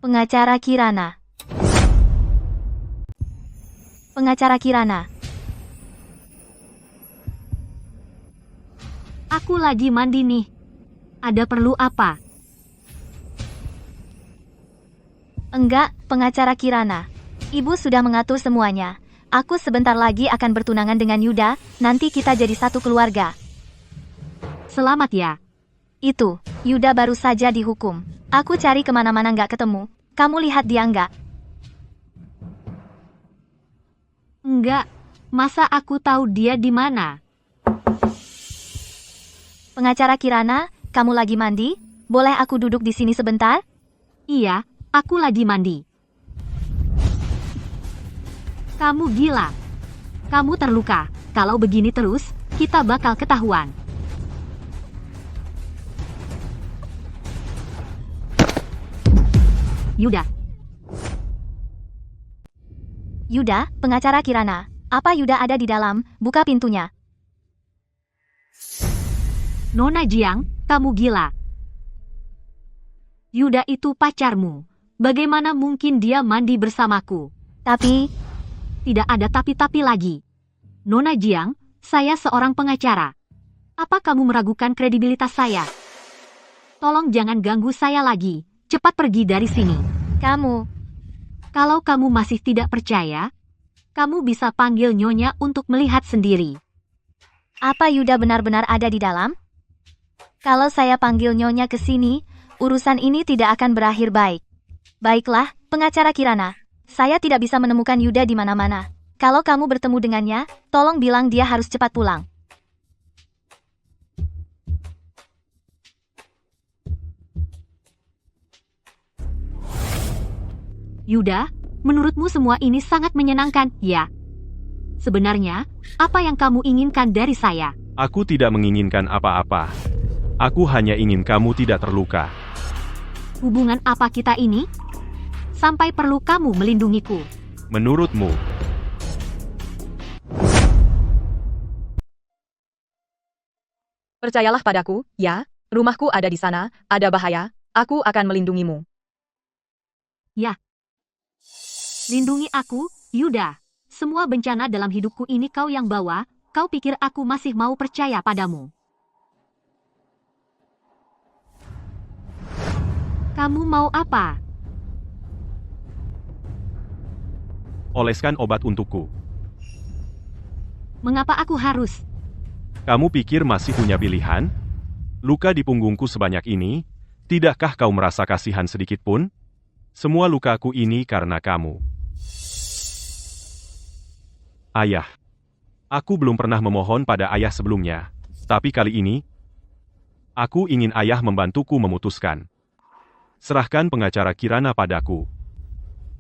Pengacara Kirana. Pengacara Kirana. Aku lagi mandi nih. Ada perlu apa? Enggak, pengacara Kirana. Ibu sudah mengatur semuanya. Aku sebentar lagi akan bertunangan dengan Yuda, nanti kita jadi satu keluarga. Selamat ya. Itu, Yuda baru saja dihukum. Aku cari kemana-mana nggak ketemu. Kamu lihat dia nggak? Enggak. Masa aku tahu dia di mana? Pengacara Kirana, kamu lagi mandi? Boleh aku duduk di sini sebentar? Iya, aku lagi mandi. Kamu gila. Kamu terluka. Kalau begini terus, kita bakal ketahuan. Yuda. Yuda, pengacara Kirana. Apa Yuda ada di dalam? Buka pintunya. Nona Jiang, kamu gila. Yuda itu pacarmu. Bagaimana mungkin dia mandi bersamaku? Tapi, Tidak ada tapi-tapi lagi. Nona Jiang, saya seorang pengacara. Apa kamu meragukan kredibilitas saya? Tolong jangan ganggu saya lagi. Cepat pergi dari sini. Kalau kamu masih tidak percaya, kamu bisa panggil Nyonya untuk melihat sendiri. apa Yuda benar-benar ada di dalam? Kalau saya panggil Nyonya ke sini, urusan ini tidak akan berakhir baik. Baiklah, pengacara Kirana. Saya tidak bisa menemukan Yuda di mana-mana. Kalau kamu bertemu dengannya, tolong bilang dia harus cepat pulang. Yuda, menurutmu semua ini sangat menyenangkan, ya? Sebenarnya, apa yang kamu inginkan dari saya? Aku tidak menginginkan apa-apa. Aku hanya ingin kamu tidak terluka. Hubungan apa kita ini? Sampai perlu kamu melindungiku. Menurutmu, Percayalah padaku, ya, rumahku ada di sana, ada bahaya, aku akan melindungimu. Ya. Lindungi aku, Yuda. Semua bencana dalam hidupku ini kau yang bawa, kau pikir aku masih mau percaya padamu? Kamu mau apa? oleskan obat untukku. Mengapa aku harus? Kamu pikir masih punya pilihan? Luka di punggungku sebanyak ini, tidakkah kau merasa kasihan sedikit pun? Semua lukaku ini karena kamu. Ayah. Aku belum pernah memohon pada ayah sebelumnya, tapi kali ini, aku ingin ayah membantuku memutuskan. Serahkan pengacara Kirana padaku.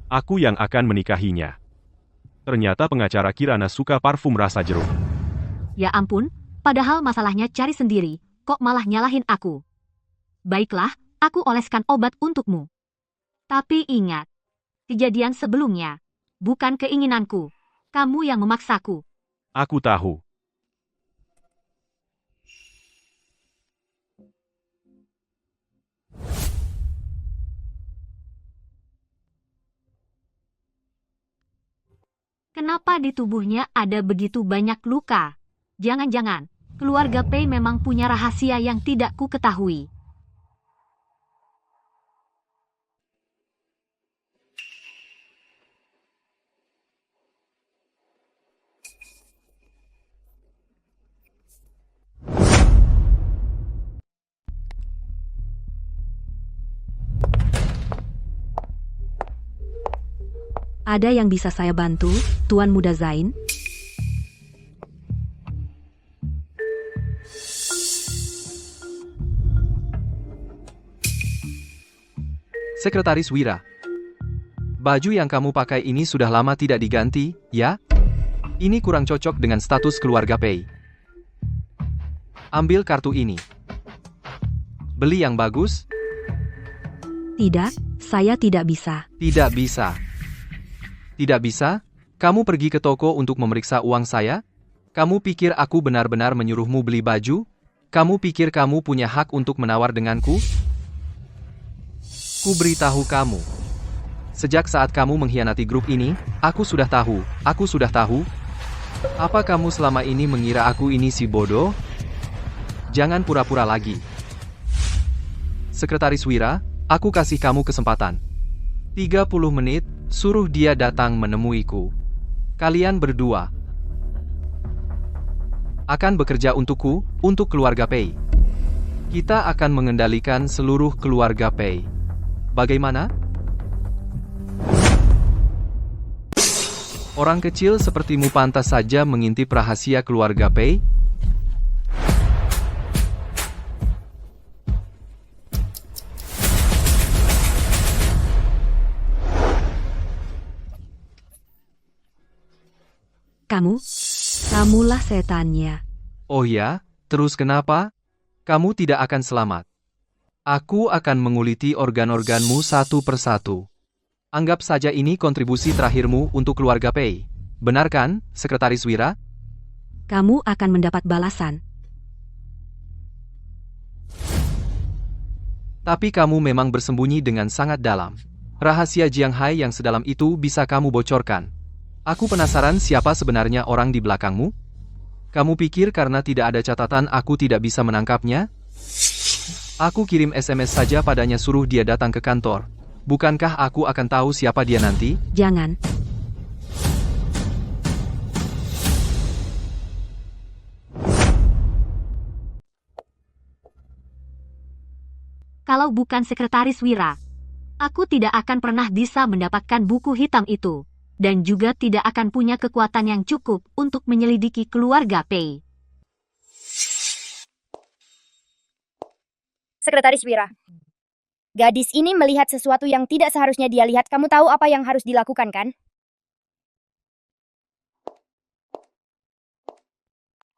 Aku yang akan menikahinya. Ternyata pengacara Kirana suka parfum rasa jeruk. Ya ampun, padahal masalahnya cari sendiri, kok malah nyalahin aku. Baiklah, aku oleskan obat untukmu. Tapi ingat, kejadian sebelumnya, bukan keinginanku. Kamu yang memaksaku. Aku tahu. Kenapa di tubuhnya ada begitu banyak luka? Jangan-jangan, keluarga Pei memang punya rahasia yang tidak ku ketahui. Ada yang bisa saya bantu, Tuan Muda Zain? Sekretaris Wira. Baju yang kamu pakai ini sudah lama tidak diganti, ya? Ini kurang cocok dengan status keluarga Pei. Ambil kartu ini. Beli yang bagus? Tidak, saya tidak bisa. Tidak bisa. Tidak bisa? Kamu pergi ke toko untuk memeriksa uang saya? Kamu pikir aku benar-benar menyuruhmu beli baju? Kamu pikir kamu punya hak untuk menawar denganku? Ku beritahu kamu, Sejak saat kamu mengkhianati grup ini, aku sudah tahu. Apa kamu selama ini mengira aku ini si bodoh? Jangan pura-pura lagi. Sekretaris Wira, aku kasih kamu kesempatan. 30 menit, suruh dia datang menemuiku. Kalian berdua akan bekerja untukku, untuk keluarga Pei. Kita akan mengendalikan seluruh keluarga Pei. Bagaimana? Orang kecil sepertimu pantas saja mengintip rahasia keluarga Pei? Kamulah setannya. Oh ya, terus kenapa? Kamu tidak akan selamat. Aku akan menguliti organ-organmu satu persatu. Anggap saja ini kontribusi terakhirmu untuk keluarga Pei. Benar kan, Sekretaris Wira? Kamu akan mendapat balasan. Tapi kamu memang bersembunyi dengan sangat dalam. Rahasia Jiang Hai yang sedalam itu bisa kamu bocorkan. Aku penasaran siapa sebenarnya orang di belakangmu? Kamu pikir karena tidak ada catatan aku tidak bisa menangkapnya? Aku kirim SMS saja padanya suruh dia datang ke kantor. Bukankah aku akan tahu siapa dia nanti? Jangan. Kalau bukan Sekretaris Wira, aku tidak akan pernah bisa mendapatkan buku hitam itu. Dan juga tidak akan punya kekuatan yang cukup untuk menyelidiki keluarga Pei. Sekretaris Wira. Gadis ini melihat sesuatu yang tidak seharusnya dia lihat. Kamu tahu apa yang harus dilakukan, kan?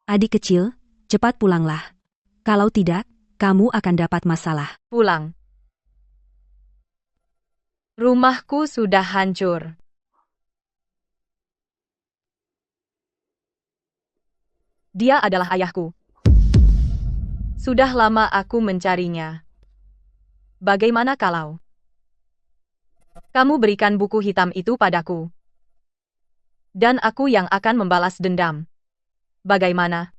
Adik kecil, cepat pulanglah. Kalau tidak, kamu akan dapat masalah. Pulang. Rumahku sudah hancur. Dia adalah ayahku. Sudah lama aku mencarinya. Bagaimana kalau kamu berikan buku hitam itu padaku? Dan aku yang akan membalas dendam. Bagaimana?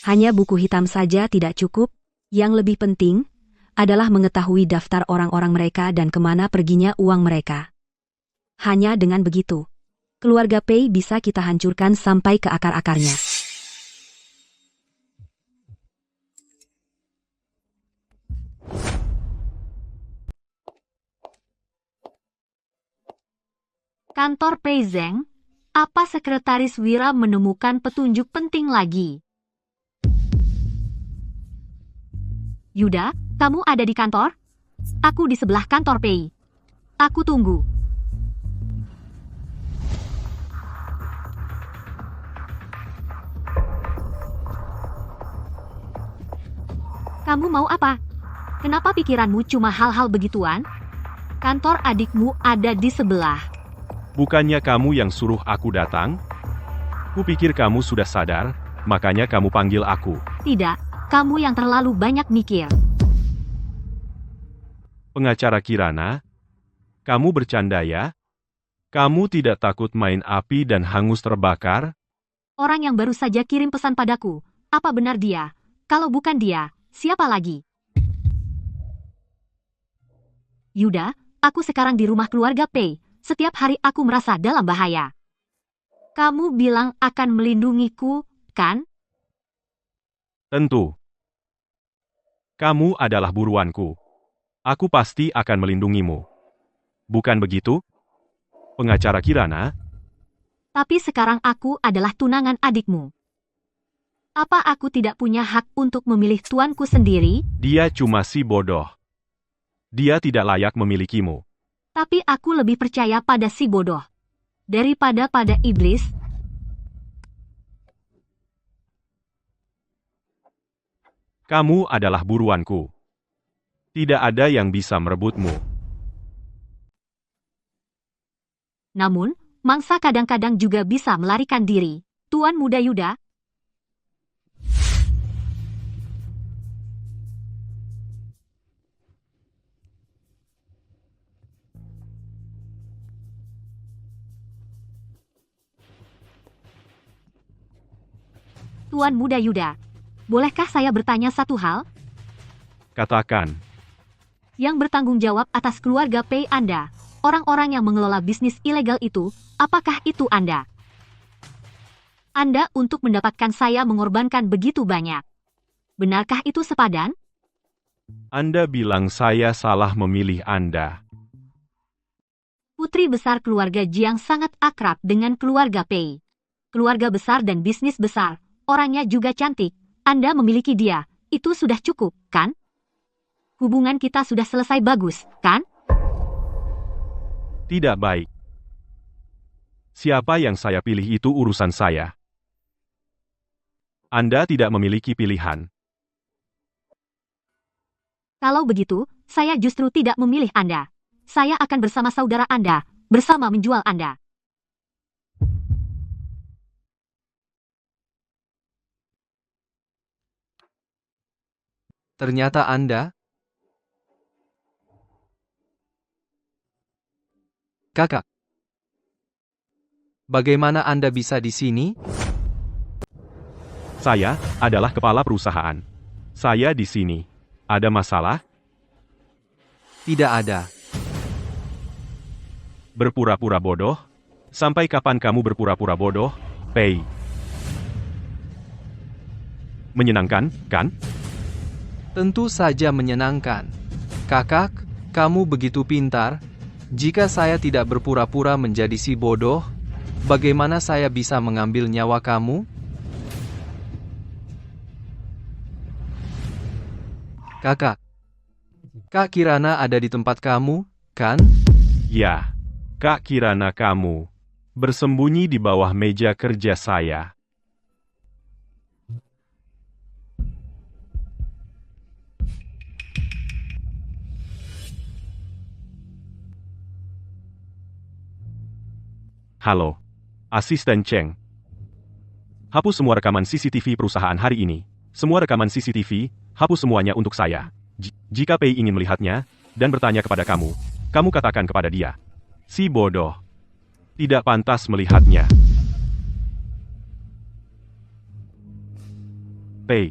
Hanya buku hitam saja tidak cukup. Yang lebih penting adalah mengetahui daftar orang-orang mereka dan kemana perginya uang mereka. Hanya dengan begitu, keluarga Pei bisa kita hancurkan sampai ke akar-akarnya. Kantor Pei Zeng, apa Sekretaris Wira menemukan petunjuk penting lagi? Yuda, kamu ada di kantor? Aku di sebelah kantor Pei. Aku tunggu. Kamu mau apa? Kenapa pikiranmu cuma hal-hal begituan? Kantor adikmu ada di sebelah. Bukannya kamu yang suruh aku datang? Kupikir kamu sudah sadar, makanya kamu panggil aku. Tidak, kamu yang terlalu banyak mikir. Pengacara Kirana, kamu bercanda ya? Kamu tidak takut main api dan hangus terbakar? Orang yang baru saja kirim pesan padaku, apa benar dia? Kalau bukan dia, siapa lagi? Yuda, aku sekarang di rumah keluarga Pei. Setiap hari aku merasa dalam bahaya. Kamu bilang akan melindungiku, kan? Tentu. Kamu adalah buruanku. Aku pasti akan melindungimu. Bukan begitu? Pengacara Kirana? Tapi sekarang aku adalah tunangan adikmu. Apa aku tidak punya hak untuk memilih tuanku sendiri? Dia cuma si bodoh. Dia tidak layak memilikimu. Tapi aku lebih percaya pada si bodoh daripada pada iblis. Kamu adalah buruanku. Tidak ada yang bisa merebutmu. Namun, mangsa kadang-kadang juga bisa melarikan diri. Tuan Muda Yuda, Tuan Muda Yuda, bolehkah saya bertanya satu hal? Katakan, Yang bertanggung jawab atas keluarga Pei Anda, orang-orang yang mengelola bisnis ilegal itu, apakah itu Anda? Anda untuk mendapatkan saya mengorbankan begitu banyak. Benarkah itu sepadan? Anda bilang saya salah memilih Anda. Putri besar keluarga Jiang sangat akrab dengan keluarga Pei. Keluarga besar dan bisnis besar, orangnya juga cantik. Anda memiliki dia, itu sudah cukup, kan? Hubungan kita sudah selesai bagus, kan? Tidak baik. Siapa yang saya pilih itu urusan saya. Anda tidak memiliki pilihan. Kalau begitu, saya justru tidak memilih Anda. Saya akan bersama saudara Anda, bersama menjual Anda. Ternyata Anda... Kakak. Bagaimana Anda bisa di sini? Saya adalah kepala perusahaan. Saya di sini. Ada masalah? Tidak ada. Berpura-pura bodoh? Sampai kapan kamu berpura-pura bodoh, Pei? Menyenangkan, kan? Tentu saja menyenangkan. Kakak, kamu begitu pintar. Jika saya tidak berpura-pura menjadi si bodoh, bagaimana saya bisa mengambil nyawa kamu? Kakak. Kak Kirana ada di tempat kamu, kan? Ya, Kak Kirana kamu. Bersembunyi di bawah meja kerja saya. Halo, Asisten Cheng. Hapus semua rekaman CCTV perusahaan hari ini. Semua rekaman CCTV, hapus semuanya untuk saya. Jika Pei ingin melihatnya, dan bertanya kepada kamu, kamu katakan kepada dia. Si bodoh. Tidak pantas melihatnya. Pei.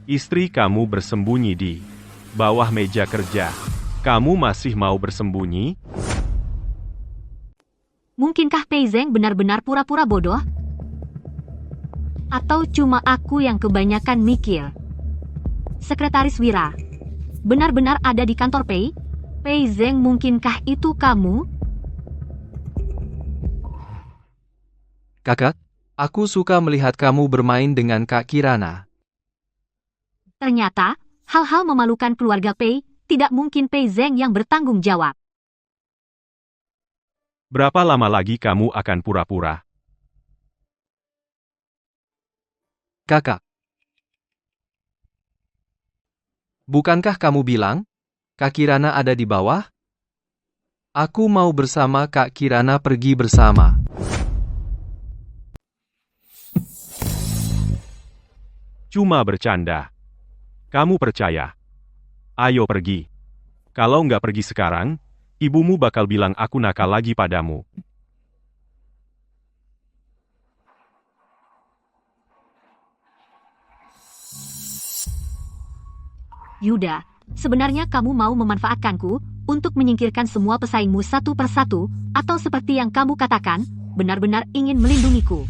Istri kamu bersembunyi di bawah meja kerja. Kamu masih mau bersembunyi? Mungkinkah Pei Zeng benar-benar pura-pura bodoh? Atau cuma aku yang kebanyakan mikir? Sekretaris Wira, benar-benar ada di kantor Pei? Pei Zeng, mungkinkah itu kamu? Kakak, aku suka melihat kamu bermain dengan Kak Kirana. Ternyata, hal-hal memalukan keluarga Pei, tidak mungkin Pei Zeng yang bertanggung jawab. Berapa lama lagi kamu akan pura-pura? Kakak. Bukankah kamu bilang, Kak Kirana ada di bawah? Aku mau bersama Kak Kirana pergi bersama. Cuma bercanda. Kamu percaya? Ayo pergi. Kalau nggak pergi sekarang, ibumu bakal bilang aku nakal lagi padamu. Yuda, sebenarnya kamu mau memanfaatkanku untuk menyingkirkan semua pesaingmu satu persatu, atau seperti yang kamu katakan, benar-benar ingin melindungiku.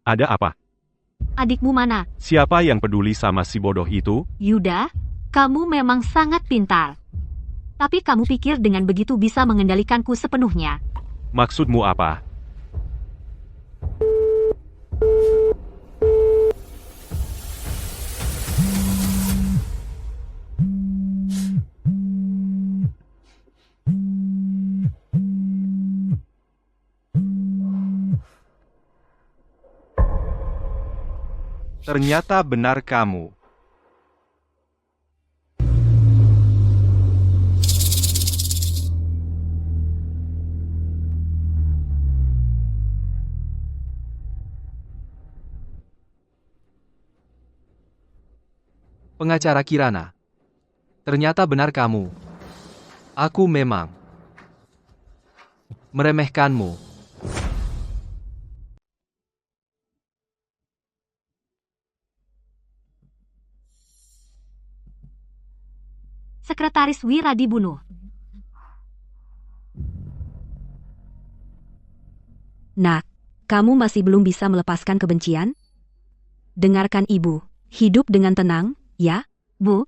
Ada apa? Adikmu mana? Siapa yang peduli sama si bodoh itu? Yuda, kamu memang sangat pintar. Tapi kamu pikir dengan begitu bisa mengendalikanku sepenuhnya? Maksudmu apa? Ternyata benar kamu. Pengacara Kirana. Ternyata benar kamu. Aku memang meremehkanmu. Sekretaris Wira dibunuh. Nak, kamu masih belum bisa melepaskan kebencian? Dengarkan ibu, hidup dengan tenang, ya? Bu,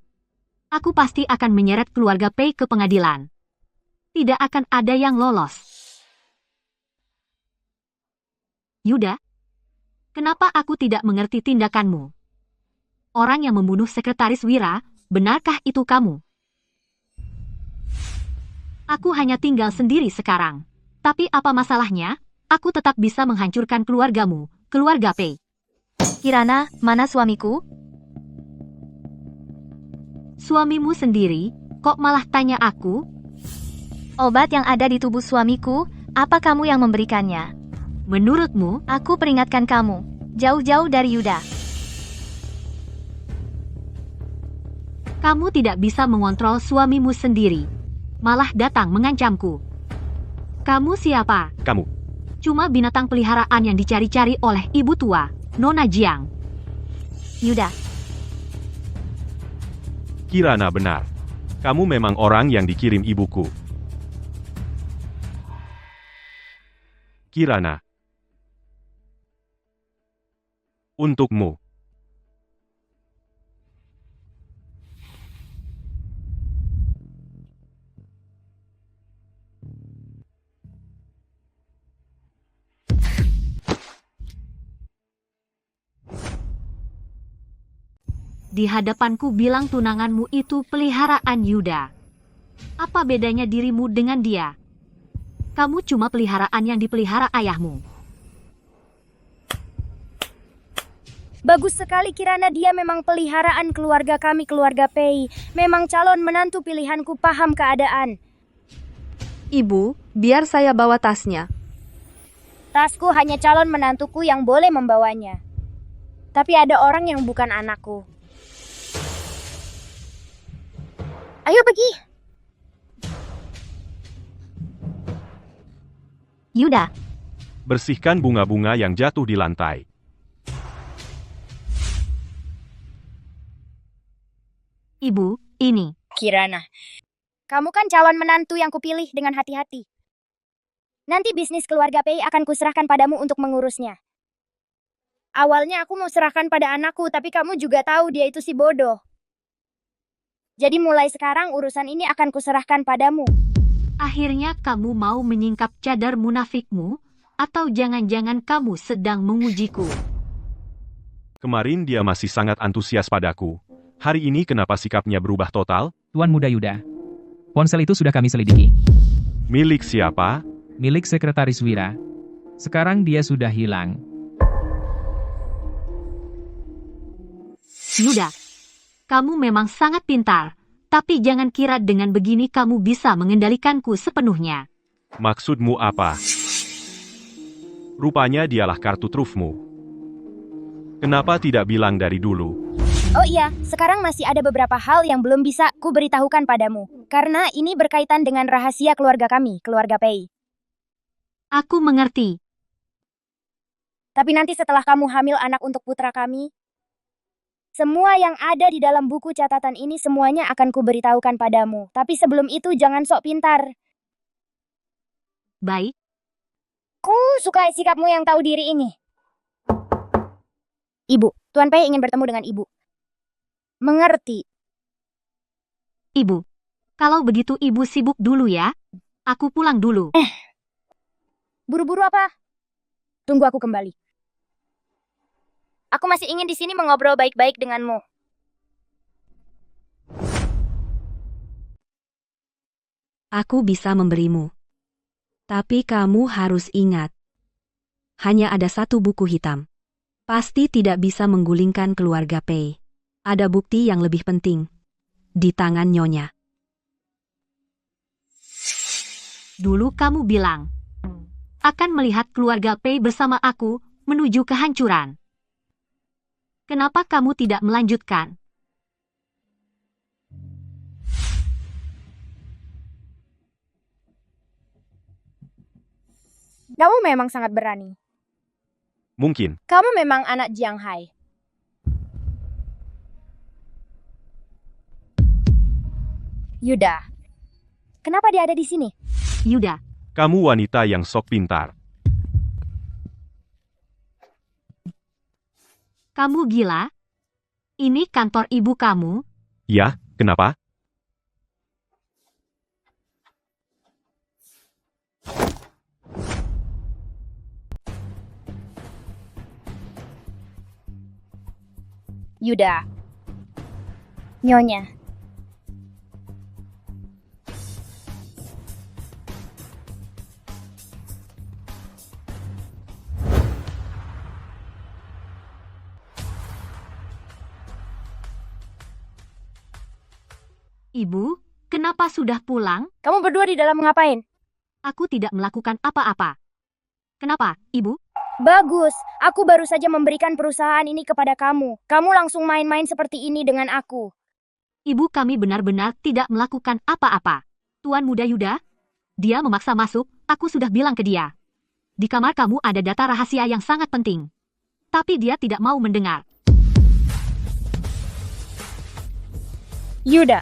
aku pasti akan menyeret keluarga Pei ke pengadilan. Tidak akan ada yang lolos. Yuda, kenapa aku tidak mengerti tindakanmu? Orang yang membunuh Sekretaris Wira, benarkah itu kamu? Aku hanya tinggal sendiri sekarang. Tapi apa masalahnya? Aku tetap bisa menghancurkan keluargamu, keluarga Pei. Kirana, mana suamiku? Suamimu sendiri, kok malah tanya aku? Obat yang ada di tubuh suamiku, apa kamu yang memberikannya? Menurutmu, Aku peringatkan kamu, jauh-jauh dari Yuda. kamu tidak bisa mengontrol suamimu sendiri. Malah datang mengancamku. Kamu siapa? Kamu. Cuma binatang peliharaan yang dicari-cari oleh ibu tua, Nona Jiang. Yuda, Kirana benar. Kamu memang orang yang dikirim ibuku. Kirana. Untukmu. Di hadapanku bilang tunanganmu itu peliharaan Yuda. Apa bedanya dirimu dengan dia? Kamu cuma peliharaan yang dipelihara ayahmu. Bagus sekali Kirana, dia memang peliharaan keluarga kami, keluarga Pei. Memang calon menantu pilihanku, paham keadaan. Ibu, biar saya bawa tasnya. Tasku hanya calon menantuku yang boleh membawanya. Tapi ada orang yang bukan anakku. Ayo pergi. Yuda, Bersihkan bunga-bunga yang jatuh di lantai. Ibu, ini. Kirana, kamu kan calon menantu yang kupilih dengan hati-hati. Nanti bisnis keluarga Pei akan kuserahkan padamu untuk mengurusnya. Awalnya aku mau serahkan pada anakku, tapi kamu juga tahu dia itu si bodoh. Jadi mulai sekarang urusan ini akan kuserahkan padamu. Akhirnya kamu mau menyingkap cadar munafikmu? Atau jangan-jangan kamu sedang mengujiku? Kemarin dia masih sangat antusias padaku. Hari ini kenapa sikapnya berubah total? Tuan Muda Yuda. Ponsel itu sudah kami selidiki. Milik siapa? Milik Sekretaris Wira. Sekarang dia sudah hilang. Yuda, kamu memang sangat pintar. Tapi jangan kira dengan begini kamu bisa mengendalikanku sepenuhnya. Maksudmu apa? Rupanya dialah kartu trufmu. Kenapa tidak bilang dari dulu? Oh iya, sekarang masih ada beberapa hal yang belum bisa ku beritahukan padamu. Karena ini berkaitan dengan rahasia keluarga kami, keluarga Pei. Aku mengerti. Tapi nanti setelah kamu hamil anak untuk putra kami, semua yang ada di dalam buku catatan ini semuanya akan kuberitahukan padamu. Tapi sebelum itu jangan sok pintar. Baik, Ku suka sikapmu yang tahu diri ini. Ibu, Tuan Pei ingin bertemu dengan ibu. Mengerti. Ibu. Kalau begitu ibu sibuk dulu ya. Aku pulang dulu. Buru-buru apa? Tunggu aku kembali. Aku masih ingin di sini mengobrol baik-baik denganmu. Aku bisa memberimu. Tapi kamu harus ingat. Hanya ada satu buku hitam. Pasti tidak bisa menggulingkan keluarga Pei. Ada bukti yang lebih penting. Di tangan Nyonya. Dulu kamu bilang akan melihat keluarga Pei bersama aku menuju kehancuran. Kenapa kamu tidak melanjutkan? Kamu memang sangat berani. Mungkin. Kamu memang anak Jiang Hai. Yuda, kenapa dia ada di sini? Yuda, Kamu wanita yang sok pintar. kamu gila? Ini kantor ibu kamu? Ya, kenapa? Yuda. Nyonya. Ibu, kenapa sudah pulang? Kamu berdua di dalam ngapain? Aku tidak melakukan apa-apa. Kenapa, Ibu? Bagus, aku baru saja memberikan perusahaan ini kepada kamu. Kamu langsung main-main seperti ini dengan aku. Ibu kami benar-benar tidak melakukan apa-apa. Tuan Muda Yuda, dia memaksa masuk, aku sudah bilang ke dia. Di kamar kamu ada data rahasia yang sangat penting. Tapi dia tidak mau mendengar. Yuda,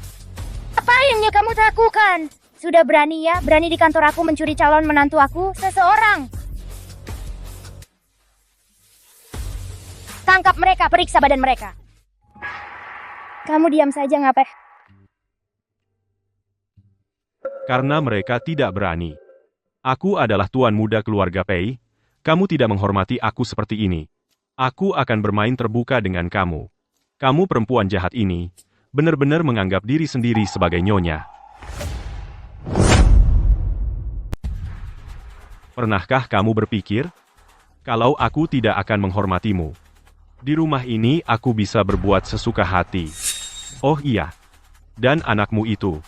apa yang kamu lakukan? Sudah berani ya, berani di kantor aku mencuri calon menantu aku, seseorang. Tangkap mereka, periksa badan mereka. Kamu diam saja, ngapain? Karena mereka tidak berani. Aku adalah tuan muda keluarga Pei. Kamu tidak menghormati aku seperti ini. Aku akan bermain terbuka dengan kamu. Kamu perempuan jahat ini, benar-benar menganggap diri sendiri sebagai nyonya. Pernahkah kamu berpikir, kalau aku tidak akan menghormatimu? Di rumah ini aku bisa berbuat sesuka hati. Oh iya, dan anakmu itu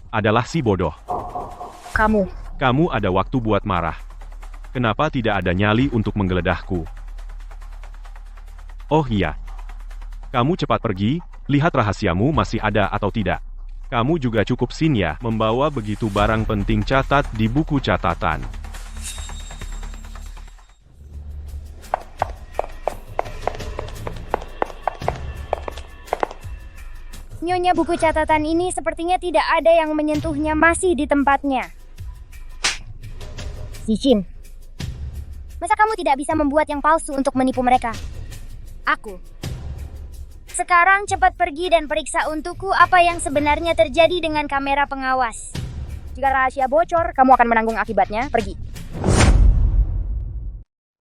adalah si bodoh. Kamu ada waktu buat marah. Kenapa tidak ada nyali untuk menggeledahku? Oh iya, kamu cepat pergi, lihat rahasiamu masih ada atau tidak. Kamu juga cukup sin ya, membawa begitu barang penting, catat di buku catatan. Nyonya, buku catatan ini sepertinya tidak ada yang menyentuhnya, masih di tempatnya. Sichin, masa kamu tidak bisa membuat yang palsu untuk menipu mereka? Aku. Sekarang cepat pergi dan periksa untukku apa yang sebenarnya terjadi dengan kamera pengawas. Jika rahasia bocor, kamu akan menanggung akibatnya. Pergi.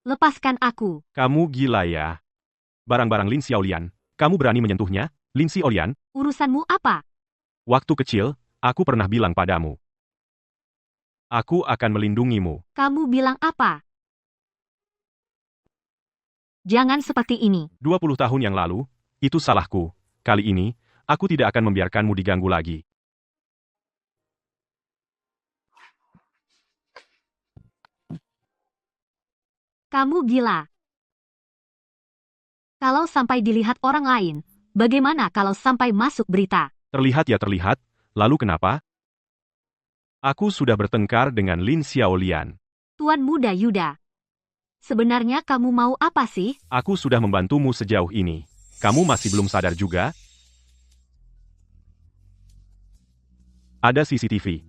Lepaskan aku. Kamu gila ya. Barang-barang Lin Xiaolian, kamu berani menyentuhnya? Lin Xiaolian, Urusanmu apa? waktu kecil, aku pernah bilang padamu. Aku akan melindungimu. Kamu bilang apa? Jangan seperti ini. 20 tahun yang lalu, itu salahku. Kali ini, aku tidak akan membiarkanmu diganggu lagi. Kamu gila. Kalau sampai dilihat orang lain, bagaimana kalau sampai masuk berita? Terlihat ya terlihat, lalu kenapa? Aku sudah bertengkar dengan Lin Xiaolian. Tuan Muda Yuda. Sebenarnya kamu mau apa sih? Aku sudah membantumu sejauh ini. Kamu masih belum sadar juga? Ada CCTV.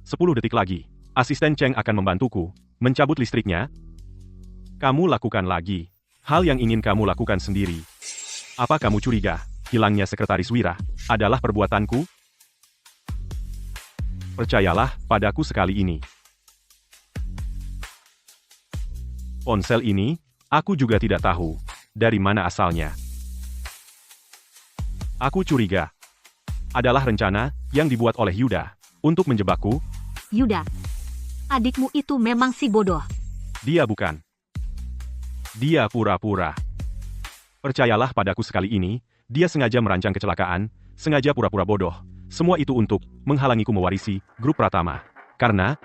10 detik lagi, asisten Cheng akan membantuku mencabut listriknya. Kamu lakukan lagi hal yang ingin kamu lakukan sendiri. Apa kamu curiga hilangnya sekretaris Wira adalah perbuatanku? Percayalah padaku sekali ini. Ponsel ini, aku juga tidak tahu dari mana asalnya. Aku curiga adalah rencana yang dibuat oleh Yuda untuk menjebakku. Yuda, adikmu itu memang si bodoh. Dia bukan. Dia pura-pura. Percayalah padaku sekali ini, dia sengaja merancang kecelakaan, sengaja pura-pura bodoh. Semua itu untuk menghalangiku mewarisi grup Pratama. Karena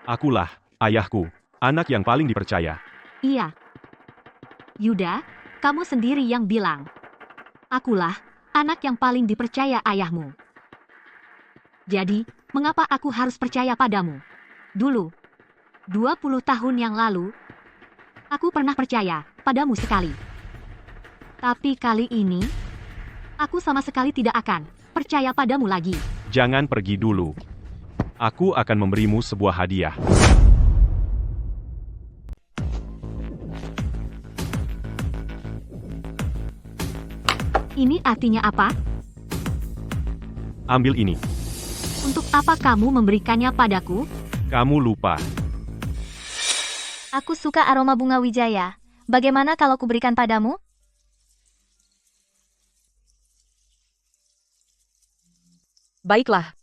akulah ayahku, anak yang paling dipercaya. Iya. Yuda, kamu sendiri yang bilang. Akulah anak yang paling dipercaya ayahmu. Jadi, mengapa aku harus percaya padamu? Dulu, 20 tahun yang lalu, aku pernah percaya padamu sekali. Tapi kali ini, aku sama sekali tidak akan percaya padamu lagi. Jangan pergi dulu. Aku akan memberimu sebuah hadiah. Ini artinya apa? Ambil ini. Untuk apa kamu memberikannya padaku? Kamu lupa. Aku suka aroma bunga wijaya. Bagaimana kalau kuberikan padamu? Baiklah.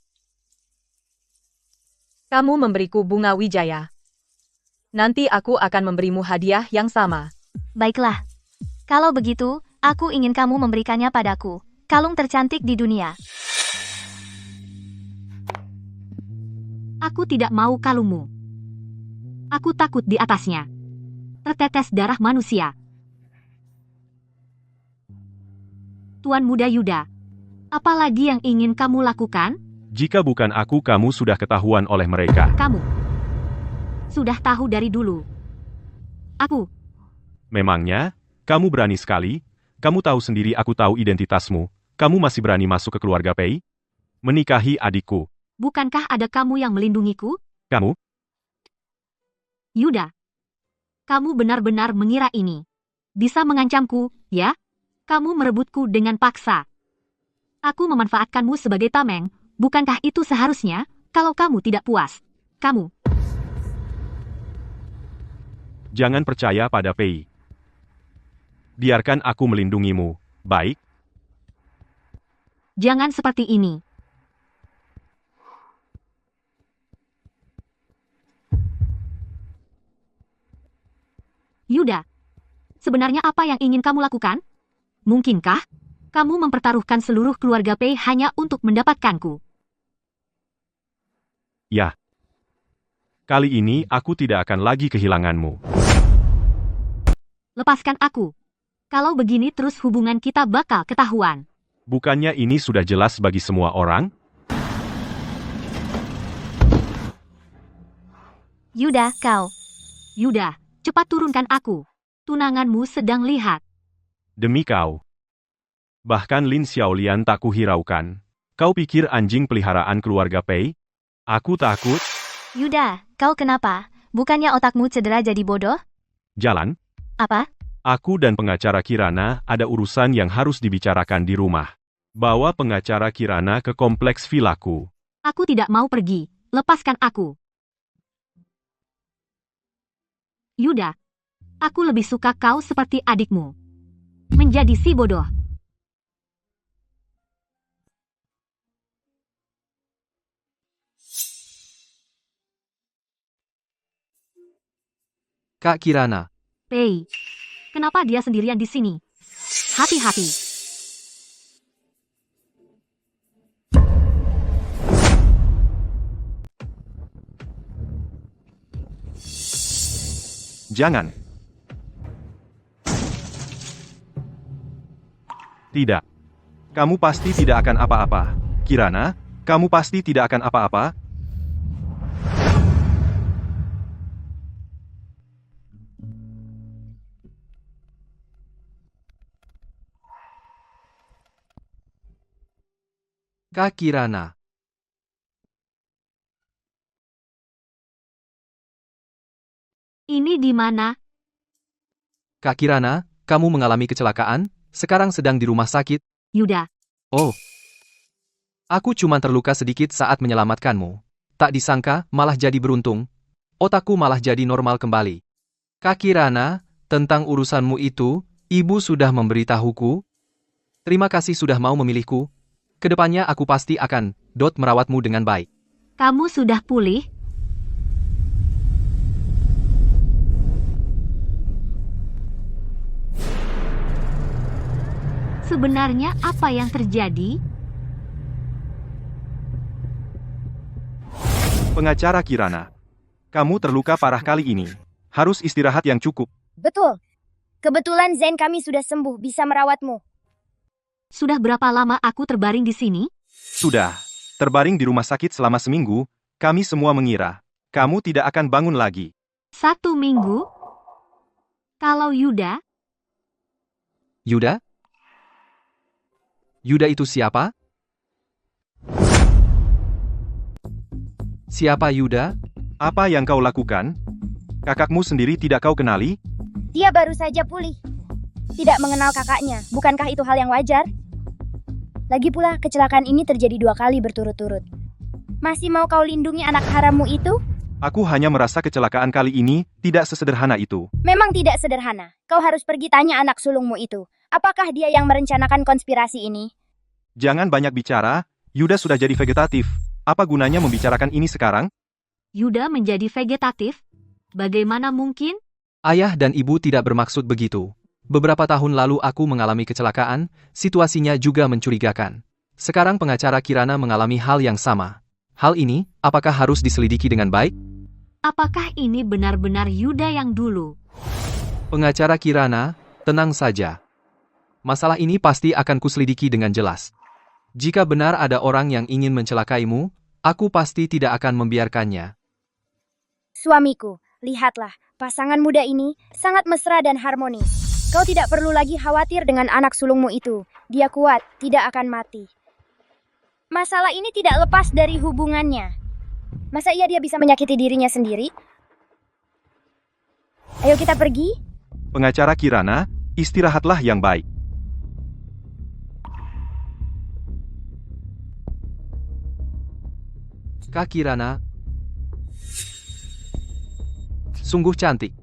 Kamu memberiku bunga wijaya. Nanti aku akan memberimu hadiah yang sama. Baiklah. Kalau begitu, aku ingin kamu memberikannya padaku. Kalung tercantik di dunia. Aku tidak mau kalungmu. Aku takut di atasnya tertetes darah manusia. Tuan Muda Yuda, apa lagi yang ingin kamu lakukan? Jika bukan aku, kamu sudah ketahuan oleh mereka. Kamu sudah tahu dari dulu. Aku. Memangnya, kamu berani sekali? Kamu tahu sendiri aku tahu identitasmu. Kamu masih berani masuk ke keluarga Pei? Menikahi adikku. Bukankah ada kamu yang melindungiku? Kamu? Yuda, kamu benar-benar mengira ini bisa mengancamku, ya? Kamu merebutku dengan paksa. Aku memanfaatkanmu sebagai tameng. Bukankah itu seharusnya? Kalau kamu tidak puas, kamu. Jangan percaya pada Pei. Biarkan aku melindungimu, baik? Jangan seperti ini. Yuda, sebenarnya apa yang ingin kamu lakukan? Mungkinkah kamu mempertaruhkan seluruh keluarga Pei hanya untuk mendapatkanku? Ya. Kali ini aku tidak akan lagi kehilanganmu. Lepaskan aku. Kalau begini terus hubungan kita bakal ketahuan. Bukannya ini sudah jelas bagi semua orang? Yuda, kau. Yuda, cepat turunkan aku. Tunanganmu sedang lihat. Demi kau. Bahkan Lin Xiaolian tak kuhiraukan. Kau pikir anjing peliharaan keluarga Pei? Aku takut. Yuda, kau kenapa? Bukannya otakmu cedera jadi bodoh? Jalan. Apa? Aku dan pengacara Kirana ada urusan yang harus dibicarakan di rumah. Bawa pengacara Kirana ke kompleks vilaku. Aku tidak mau pergi. Lepaskan aku. Yuda, aku lebih suka kau seperti adikmu. Menjadi si bodoh. Kak Kirana. Pei, kenapa dia sendirian di sini? Hati-hati. Jangan. Tidak. Kamu pasti tidak akan apa-apa. Kirana, kamu pasti tidak akan apa-apa. Kak Kirana. Ini di mana? Kak Kirana, kamu mengalami kecelakaan, sekarang sedang di rumah sakit. Yuda, Oh. Aku cuma terluka sedikit saat menyelamatkanmu. Tak disangka, malah jadi beruntung. Otakku malah jadi normal kembali. Kak Kirana, tentang urusanmu itu, ibu sudah memberitahuku. Terima kasih sudah mau memilihku. Kedepannya aku pasti akan merawatmu dengan baik. kamu sudah pulih? Sebenarnya apa yang terjadi? Pengacara Kirana, kamu terluka parah kali ini. Harus istirahat yang cukup. Betul. Kebetulan Zain kami sudah sembuh, bisa merawatmu. Sudah berapa lama aku terbaring di sini? Sudah. Terbaring di rumah sakit selama seminggu, kami semua mengira kamu tidak akan bangun lagi. 1 minggu? Kalau Yuda? Yuda? Yuda itu siapa? Siapa Yuda? Apa yang kau lakukan? Kakakmu sendiri tidak kau kenali? Dia baru saja pulih. Tidak mengenal kakaknya, bukankah itu hal yang wajar? Lagi pula, kecelakaan ini terjadi 2 kali berturut-turut. Masih mau kau lindungi anak harammu itu? Aku hanya merasa kecelakaan kali ini tidak sesederhana itu. Memang tidak sederhana. Kau harus pergi tanya anak sulungmu itu. Apakah dia yang merencanakan konspirasi ini? Jangan banyak bicara, Yuda sudah jadi vegetatif. Apa gunanya membicarakan ini sekarang? Yuda menjadi vegetatif? Bagaimana mungkin? Ayah dan ibu tidak bermaksud begitu. Beberapa tahun lalu aku mengalami kecelakaan, situasinya juga mencurigakan. Sekarang pengacara Kirana mengalami hal yang sama. Hal ini, apakah harus diselidiki dengan baik? Apakah ini benar-benar Yuda yang dulu? Pengacara Kirana, tenang saja. Masalah ini pasti akan kuselidiki dengan jelas. Jika benar ada orang yang ingin mencelakaimu, aku pasti tidak akan membiarkannya. Suamiku, lihatlah, pasangan muda ini sangat mesra dan harmonis. Kau tidak perlu lagi khawatir dengan anak sulungmu itu. Dia kuat, tidak akan mati. Masalah ini tidak lepas dari hubungannya. Masa iya dia bisa menyakiti dirinya sendiri? Ayo kita pergi. Pengacara Kirana, istirahatlah yang baik. Kak Kirana, sungguh cantik.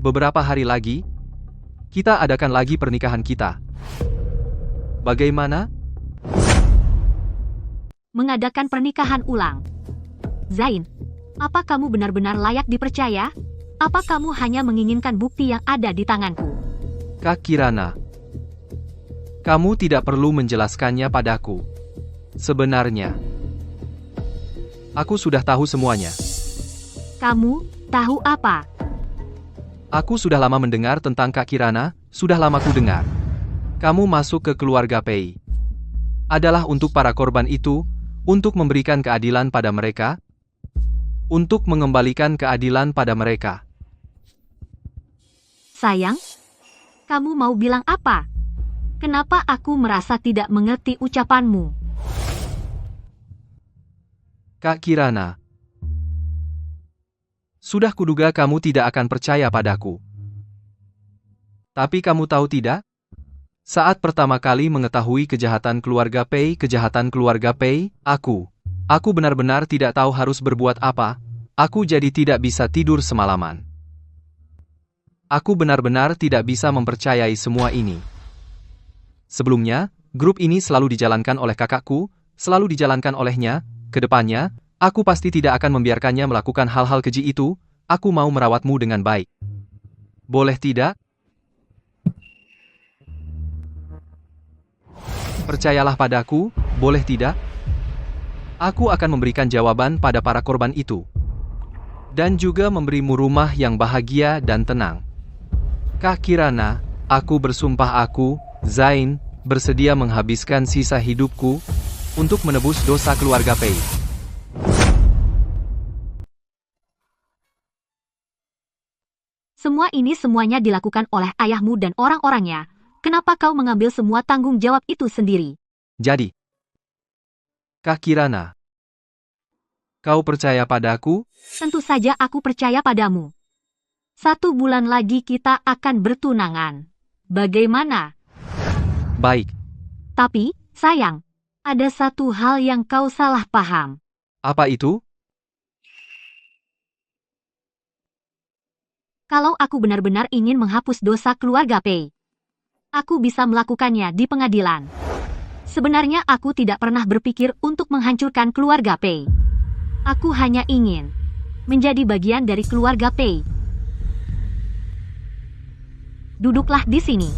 Beberapa hari lagi, kita adakan lagi pernikahan kita. Bagaimana? Mengadakan pernikahan ulang. Zain, apa kamu benar-benar layak dipercaya? Apa kamu hanya menginginkan bukti yang ada di tanganku? Kak Kirana, kamu tidak perlu menjelaskannya padaku. Sebenarnya, aku sudah tahu semuanya. Kamu tahu apa? Aku sudah lama mendengar tentang Kak Kirana, sudah lama ku dengar. Kamu masuk ke keluarga Pei. Adalah untuk para korban itu, untuk memberikan keadilan pada mereka, untuk mengembalikan keadilan pada mereka. Sayang, kamu mau bilang apa? Kenapa aku merasa tidak mengerti ucapanmu? Kak Kirana, sudah kuduga kamu tidak akan percaya padaku. Tapi kamu tahu tidak? Saat pertama kali mengetahui kejahatan keluarga Pei, aku benar-benar tidak tahu harus berbuat apa. Aku jadi tidak bisa tidur semalaman. Aku benar-benar tidak bisa mempercayai semua ini. Sebelumnya, grup ini selalu dijalankan oleh kakakku, selalu dijalankan olehnya. Kedepannya, aku pasti tidak akan membiarkannya melakukan hal-hal keji itu. Aku mau merawatmu dengan baik. Boleh tidak? Percayalah padaku, boleh tidak? Aku akan memberikan jawaban pada para korban itu. Dan juga memberimu rumah yang bahagia dan tenang. Kak Kirana, aku bersumpah Zain, bersedia menghabiskan sisa hidupku untuk menebus dosa keluarga Pei. Semua ini semuanya dilakukan oleh ayahmu dan orang-orangnya. Kenapa kau mengambil semua tanggung jawab itu sendiri? Jadi, Kak Kirana, kau percaya padaku? Tentu saja aku percaya padamu. 1 bulan lagi kita akan bertunangan. Bagaimana? Baik. Tapi, sayang, ada satu hal yang kau salah paham. Apa itu? Kalau aku benar-benar ingin menghapus dosa keluarga Pei, aku bisa melakukannya di pengadilan. Sebenarnya aku tidak pernah berpikir untuk menghancurkan keluarga Pei. Aku hanya ingin menjadi bagian dari keluarga Pei. Duduklah di sini.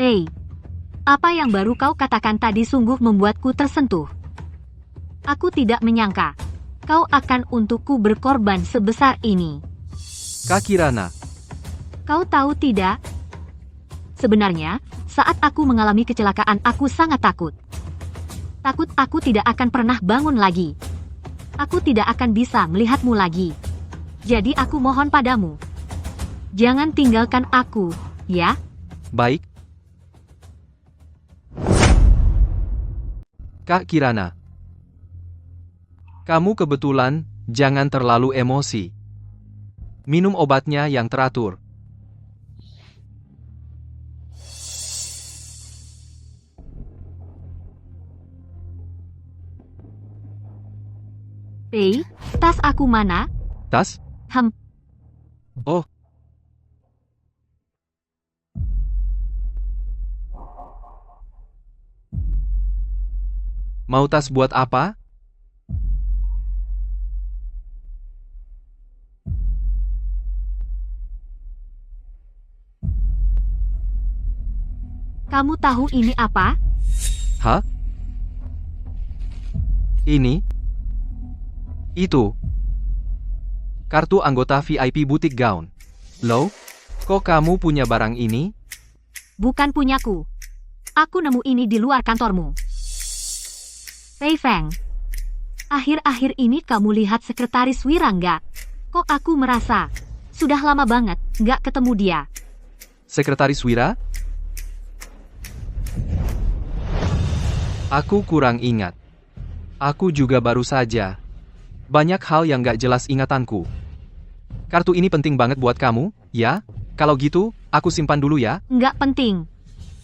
Pei, apa yang baru kau katakan tadi sungguh membuatku tersentuh. Aku tidak menyangka kau akan untukku berkorban sebesar ini. Kak Kirana, Kau tahu tidak? Sebenarnya, saat aku mengalami kecelakaan aku sangat takut. Takut aku tidak akan pernah bangun lagi. Aku tidak akan bisa melihatmu lagi. Jadi aku mohon padamu. Jangan tinggalkan aku, ya? baik. Kak Kirana, kamu kebetulan jangan terlalu emosi. Minum obatnya yang teratur. Pei, tas aku mana? Tas? Oh. Mau tas buat apa? Kamu tahu ini apa? Hah? Ini? Itu. Kartu anggota VIP butik gaun. Loh, kok kamu punya barang ini? Bukan punyaku. Aku nemu ini di luar kantormu. Pei Feng, akhir-akhir ini kamu lihat sekretaris Wira nggak? Kok aku merasa sudah lama banget nggak ketemu dia. Sekretaris Wira? Aku kurang ingat. Aku juga baru saja. Banyak hal yang gak jelas ingatanku. Kartu ini penting banget buat kamu, ya? Kalau gitu, aku simpan dulu ya. Nggak penting.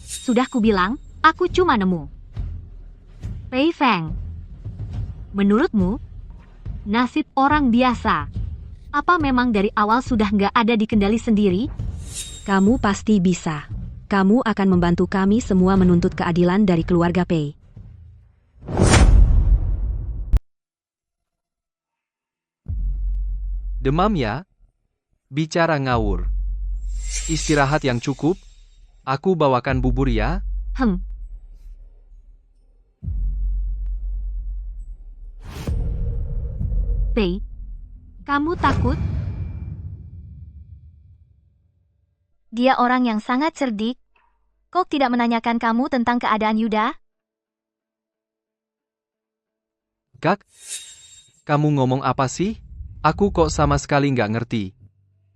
Sudah kubilang, aku cuma nemu. Pei Feng, menurutmu, nasib orang biasa, apa memang dari awal sudah nggak ada di kendali sendiri? Kamu pasti bisa. Kamu akan membantu kami semua menuntut keadilan dari keluarga Pei. Demam ya? Bicara ngawur. Istirahat yang cukup. Aku bawakan bubur ya. Pei, kamu takut? Dia orang yang sangat cerdik. Kok tidak menanyakan kamu tentang keadaan Yuda? Kak, kamu ngomong apa sih? Aku kok sama sekali nggak ngerti.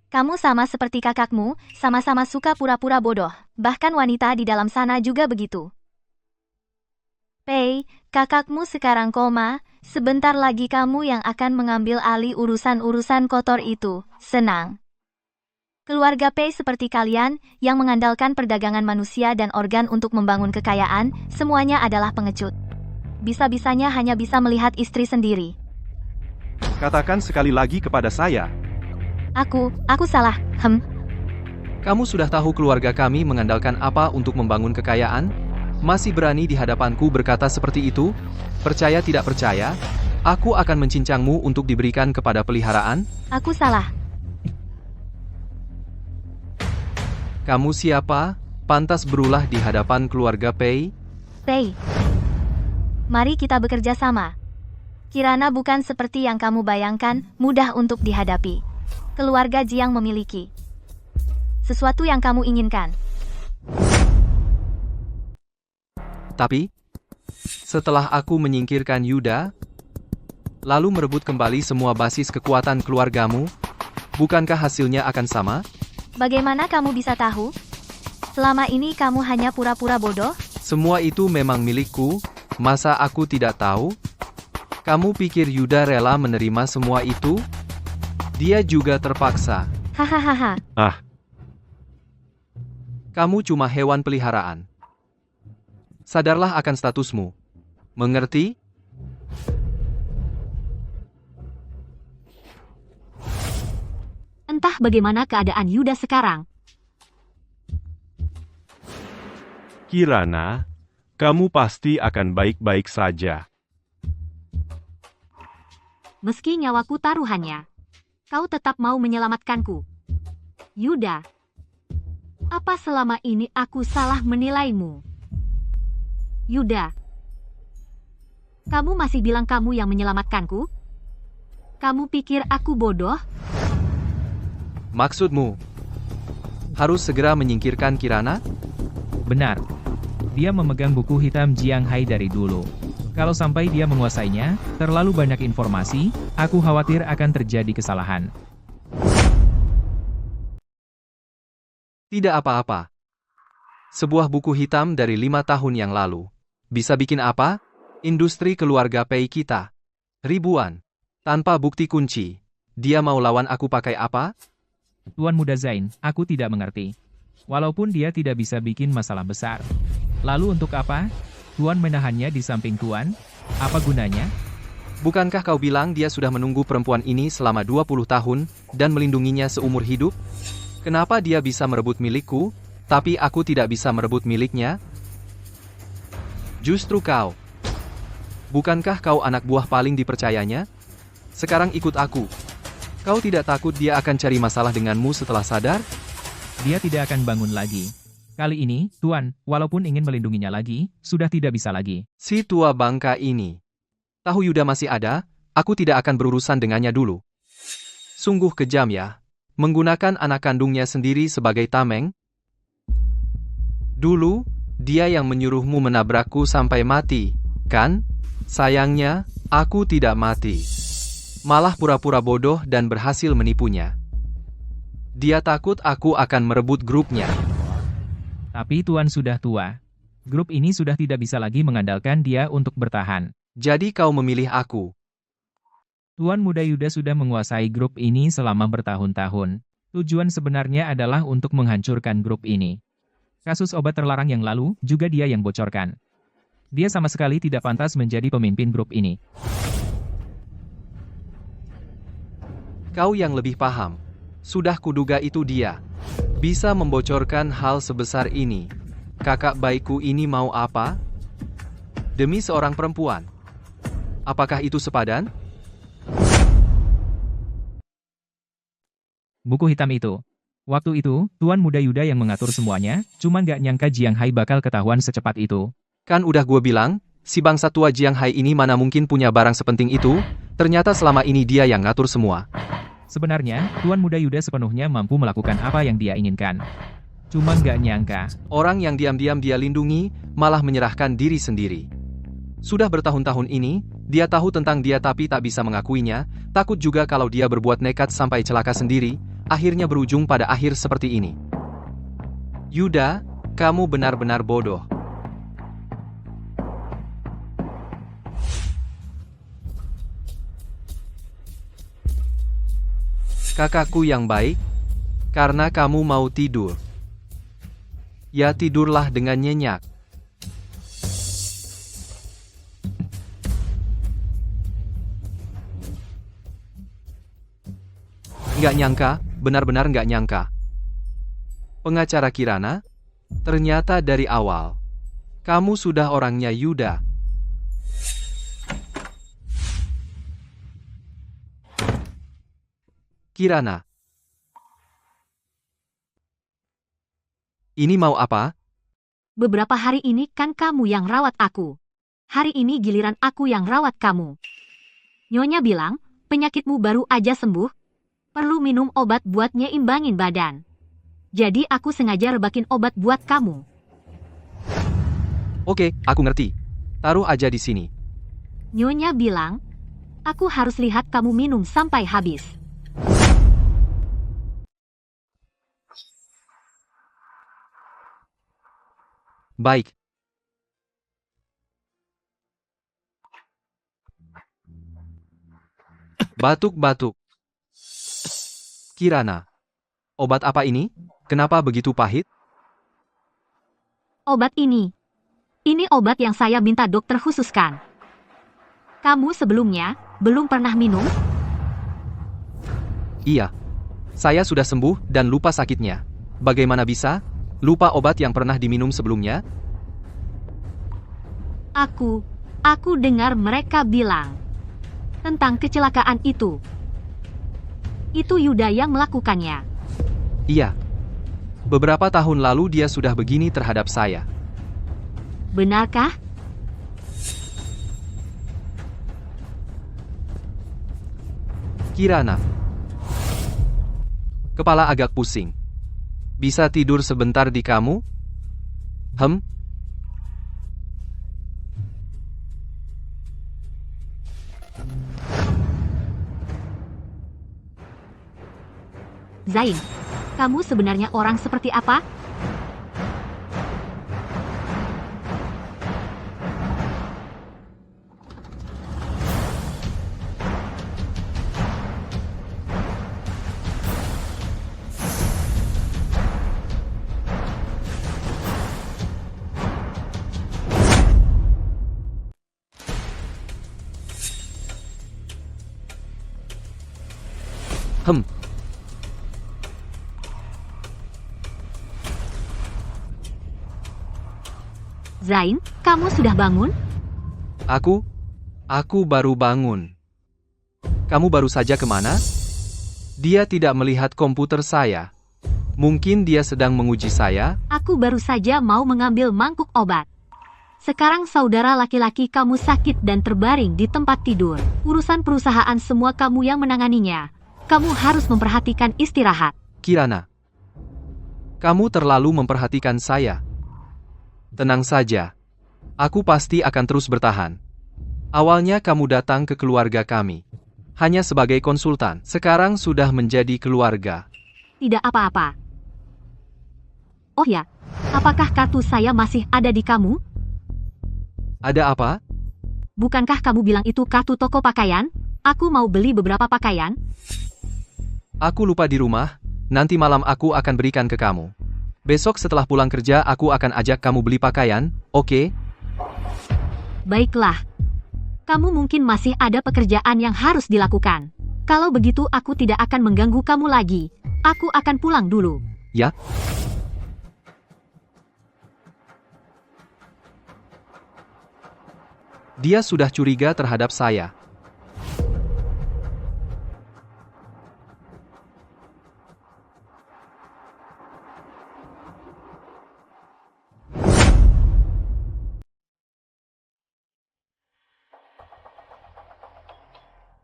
Kamu sama seperti kakakmu, sama-sama suka pura-pura bodoh. Bahkan wanita di dalam sana juga begitu. Pei, kakakmu sekarang koma, sebentar lagi kamu yang akan mengambil alih urusan-urusan kotor itu. Senang. Keluarga Pei seperti kalian, yang mengandalkan perdagangan manusia dan organ untuk membangun kekayaan, semuanya adalah pengecut. Bisa-bisanya hanya bisa melihat istri sendiri. Katakan sekali lagi kepada saya. Aku salah. Kamu sudah tahu keluarga kami mengandalkan apa untuk membangun kekayaan? Masih berani di hadapanku berkata seperti itu? Percaya tidak percaya? Aku akan mencincangmu untuk diberikan kepada peliharaan? Aku salah. Kamu siapa? Pantas berulah di hadapan keluarga Pei? Pei, mari kita bekerja sama. Kirana bukan seperti yang kamu bayangkan, mudah untuk dihadapi. Keluarga Jiang memiliki sesuatu yang kamu inginkan. Tapi, setelah aku menyingkirkan Yuda, lalu merebut kembali semua basis kekuatan keluargamu, bukankah hasilnya akan sama? Bagaimana kamu bisa tahu? Selama ini kamu hanya pura-pura bodoh? Semua itu memang milikku, masa aku tidak tahu? Kamu pikir Yuda rela menerima semua itu? Dia juga terpaksa. Hahaha. Kamu cuma hewan peliharaan. Sadarlah akan statusmu. Mengerti? Entah bagaimana keadaan Yuda sekarang. Kirana, kamu pasti akan baik-baik saja. Meski nyawaku taruhannya, kau tetap mau menyelamatkanku. Yuda, Apa selama ini aku salah menilaimu? Yuda, kamu masih bilang kamu yang menyelamatkanku? Kamu pikir aku bodoh? Maksudmu, harus segera menyingkirkan Kirana? Benar. Dia memegang buku hitam Jiang Hai dari dulu. Kalau sampai dia menguasainya, terlalu banyak informasi, aku khawatir akan terjadi kesalahan. Tidak apa-apa. Sebuah buku hitam dari 5 tahun yang lalu. Bisa bikin apa? Industri keluarga Pei kita. Ribuan. Tanpa bukti kunci. Dia mau lawan aku pakai apa? Tuan Muda Zain, aku tidak mengerti. Walaupun dia tidak bisa bikin masalah besar. Lalu untuk apa? Tuan menahannya di samping Tuan? Apa gunanya? Bukankah kau bilang dia sudah menunggu perempuan ini selama 20 tahun, dan melindunginya seumur hidup? Kenapa dia bisa merebut milikku, tapi aku tidak bisa merebut miliknya? Justru kau. Bukankah kau anak buah paling dipercayanya? Sekarang ikut aku. Kau tidak takut dia akan cari masalah denganmu setelah sadar? Dia tidak akan bangun lagi. Kali ini, Tuan, walaupun ingin melindunginya lagi, sudah tidak bisa lagi. Si tua bangka ini. Tahu Yuda masih ada, aku tidak akan berurusan dengannya dulu. Sungguh kejam ya. Menggunakan anak kandungnya sendiri sebagai tameng. Dulu, dia yang menyuruhmu menabrakku sampai mati, kan? Sayangnya, aku tidak mati. Malah pura-pura bodoh dan berhasil menipunya. Dia takut aku akan merebut grupnya. Tapi Tuan sudah tua. Grup ini sudah tidak bisa lagi mengandalkan dia untuk bertahan. Jadi kau memilih aku. Tuan Muda Yuda sudah menguasai grup ini selama bertahun-tahun. Tujuan sebenarnya adalah untuk menghancurkan grup ini. Kasus obat terlarang yang lalu, juga dia yang bocorkan. Dia sama sekali tidak pantas menjadi pemimpin grup ini. Kau yang lebih paham. Sudah kuduga itu dia. Bisa membocorkan hal sebesar ini. Kakak baikku ini mau apa? Demi seorang perempuan. Apakah itu sepadan? Buku hitam itu. Waktu itu, Tuan Muda Yuda yang mengatur semuanya, cuma nggak nyangka Jiang Hai bakal ketahuan secepat itu. Kan udah gue bilang, si bangsa tua Jiang Hai ini mana mungkin punya barang sepenting itu, ternyata selama ini dia yang ngatur semua. Sebenarnya, Tuan Muda Yuda sepenuhnya mampu melakukan apa yang dia inginkan. Cuma nggak nyangka. Orang yang diam-diam dia lindungi, malah menyerahkan diri sendiri. Sudah bertahun-tahun ini, dia tahu tentang dia tapi tak bisa mengakuinya, takut juga kalau dia berbuat nekat sampai celaka sendiri, akhirnya berujung pada akhir seperti ini. Yuda, kamu benar-benar bodoh. Kakakku yang baik, karena kamu mau tidur. Ya tidurlah dengan nyenyak. Nggak nyangka, benar-benar nggak nyangka. Pengacara Kirana, ternyata dari awal, kamu sudah orangnya Yuda. Kirana. Ini mau apa? Beberapa hari ini kan kamu yang rawat aku. Hari ini giliran aku yang rawat kamu. Nyonya bilang, penyakitmu baru aja sembuh. Perlu minum obat buat nyimbangin badan. Jadi aku sengaja rebakin obat buat kamu. Oke, aku ngerti. Taruh aja di sini. Nyonya bilang, aku harus lihat kamu minum sampai habis. Baik. Batuk-batuk. Kirana. Obat apa ini? Kenapa begitu pahit? Obat ini. Ini obat yang saya minta dokter khususkan. Kamu sebelumnya belum pernah minum? Iya. Saya sudah sembuh dan lupa sakitnya. Bagaimana bisa? Lupa obat yang pernah diminum sebelumnya? Aku dengar mereka bilang tentang kecelakaan itu. Itu Yuda yang melakukannya. Iya. Beberapa tahun lalu dia sudah begini terhadap saya. Benarkah? Kirana. Kepala agak pusing. Bisa tidur sebentar di kamu? Zain, kamu sebenarnya orang seperti apa? Zain, kamu sudah bangun? Aku baru bangun. Kamu baru saja kemana? Dia tidak melihat komputer saya. Mungkin dia sedang menguji saya? Aku baru saja mau mengambil mangkuk obat. Sekarang saudara laki-laki kamu sakit dan terbaring di tempat tidur. Urusan perusahaan semua kamu yang menanganinya. Kamu harus memperhatikan istirahat. Kirana. Kamu terlalu memperhatikan saya. Tenang saja. Aku pasti akan terus bertahan. Awalnya kamu datang ke keluarga kami. Hanya sebagai konsultan. Sekarang sudah menjadi keluarga. Tidak apa-apa. Oh ya, apakah kartu saya masih ada di kamu? Ada apa? Bukankah kamu bilang itu kartu toko pakaian? Aku mau beli beberapa pakaian. Aku lupa di rumah. Nanti malam aku akan berikan ke kamu. Besok setelah pulang kerja aku akan ajak kamu beli pakaian, oke? Baiklah. Kamu mungkin masih ada pekerjaan yang harus dilakukan. Kalau begitu aku tidak akan mengganggu kamu lagi. Aku akan pulang dulu. Ya? Dia sudah curiga terhadap saya.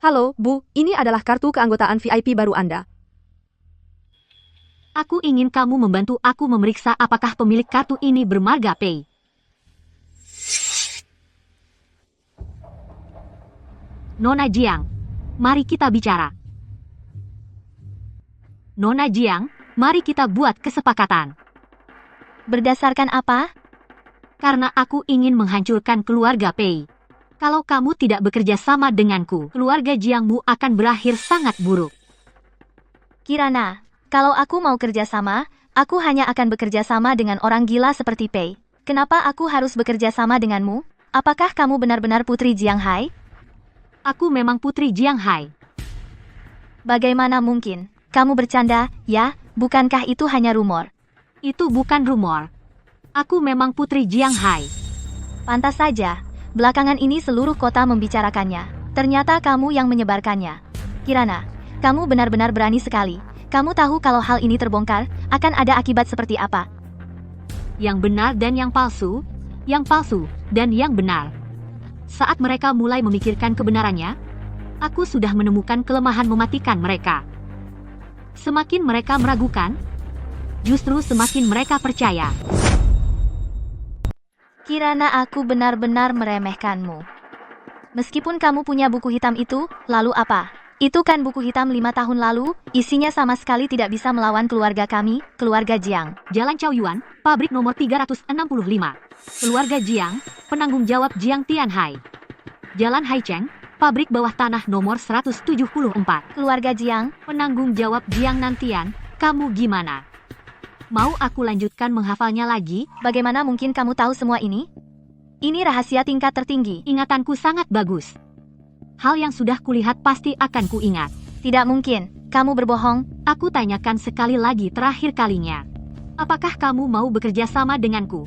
Halo, Bu, ini adalah kartu keanggotaan VIP baru Anda. Aku ingin kamu membantu aku memeriksa apakah pemilik kartu ini bermarga Pay. Nona Jiang, mari kita bicara. Nona Jiang, mari kita buat kesepakatan. Berdasarkan apa? Karena aku ingin menghancurkan keluarga Pei. Kalau kamu tidak bekerja sama denganku, keluarga Jiangmu akan berakhir sangat buruk. Kirana, kalau aku mau kerja sama, aku hanya akan bekerja sama dengan orang gila seperti Pei. Kenapa aku harus bekerja sama denganmu? Apakah kamu benar-benar putri Jiang Hai? Aku memang putri Jiang Hai. Bagaimana mungkin? Kamu bercanda, ya? Bukankah itu hanya rumor? Itu bukan rumor. Aku memang putri Jiang Hai. Pantas saja. Belakangan ini seluruh kota membicarakannya. Ternyata kamu yang menyebarkannya. Kirana, kamu benar-benar berani sekali. Kamu tahu kalau hal ini terbongkar, akan ada akibat seperti apa? Yang benar dan yang palsu dan yang benar. Saat mereka mulai memikirkan kebenarannya, aku sudah menemukan kelemahan mematikan mereka. Semakin mereka meragukan, justru semakin mereka percaya. Kirana, aku benar-benar meremehkanmu. Meskipun kamu punya buku hitam itu, lalu apa? Itu kan buku hitam 5 tahun lalu, isinya sama sekali tidak bisa melawan keluarga kami, keluarga Jiang. Jalan Chaoyuan, pabrik nomor 365. Keluarga Jiang, penanggung jawab Jiang Tianhai. Jalan Haicheng, pabrik bawah tanah nomor 174. Keluarga Jiang, penanggung jawab Jiang Nantian, kamu gimana? Mau aku lanjutkan menghafalnya lagi? Bagaimana mungkin kamu tahu semua ini? Ini rahasia tingkat tertinggi. Ingatanku sangat bagus. Hal yang sudah kulihat pasti akan kuingat. Tidak mungkin, kamu berbohong. Aku tanyakan sekali lagi terakhir kalinya. Apakah kamu mau bekerja sama denganku?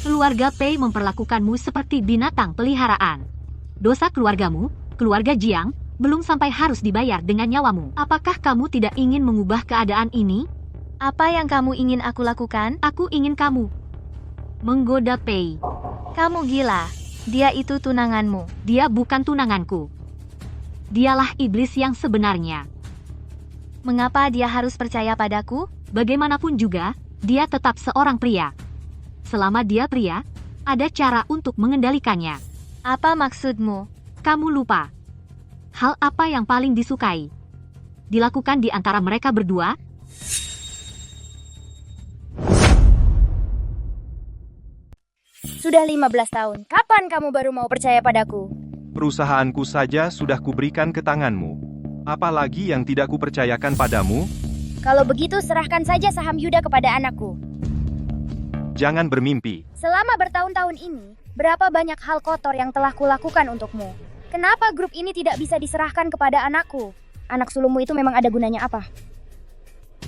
Keluarga Pei memperlakukanmu seperti binatang peliharaan. Dosa keluargamu, keluarga Jiang, belum sampai harus dibayar dengan nyawamu. Apakah kamu tidak ingin mengubah keadaan ini? Apa yang kamu ingin aku lakukan? Aku ingin kamu menggoda Pei. Kamu gila. Dia itu tunanganmu. Dia bukan tunanganku. Dialah iblis yang sebenarnya. Mengapa dia harus percaya padaku? Bagaimanapun juga, dia tetap seorang pria. Selama dia pria, ada cara untuk mengendalikannya. Apa maksudmu? Kamu lupa. Hal apa yang paling disukai? Dilakukan di antara mereka berdua? Sudah 15 tahun. Kapan kamu baru mau percaya padaku? Perusahaanku saja sudah kuberikan ke tanganmu. Apalagi yang tidak kupercayakan padamu? Kalau begitu serahkan saja saham Yuda kepada anakku. Jangan bermimpi. Selama bertahun-tahun ini, berapa banyak hal kotor yang telah kulakukan untukmu? Kenapa grup ini tidak bisa diserahkan kepada anakku? Anak sulungmu itu memang ada gunanya apa?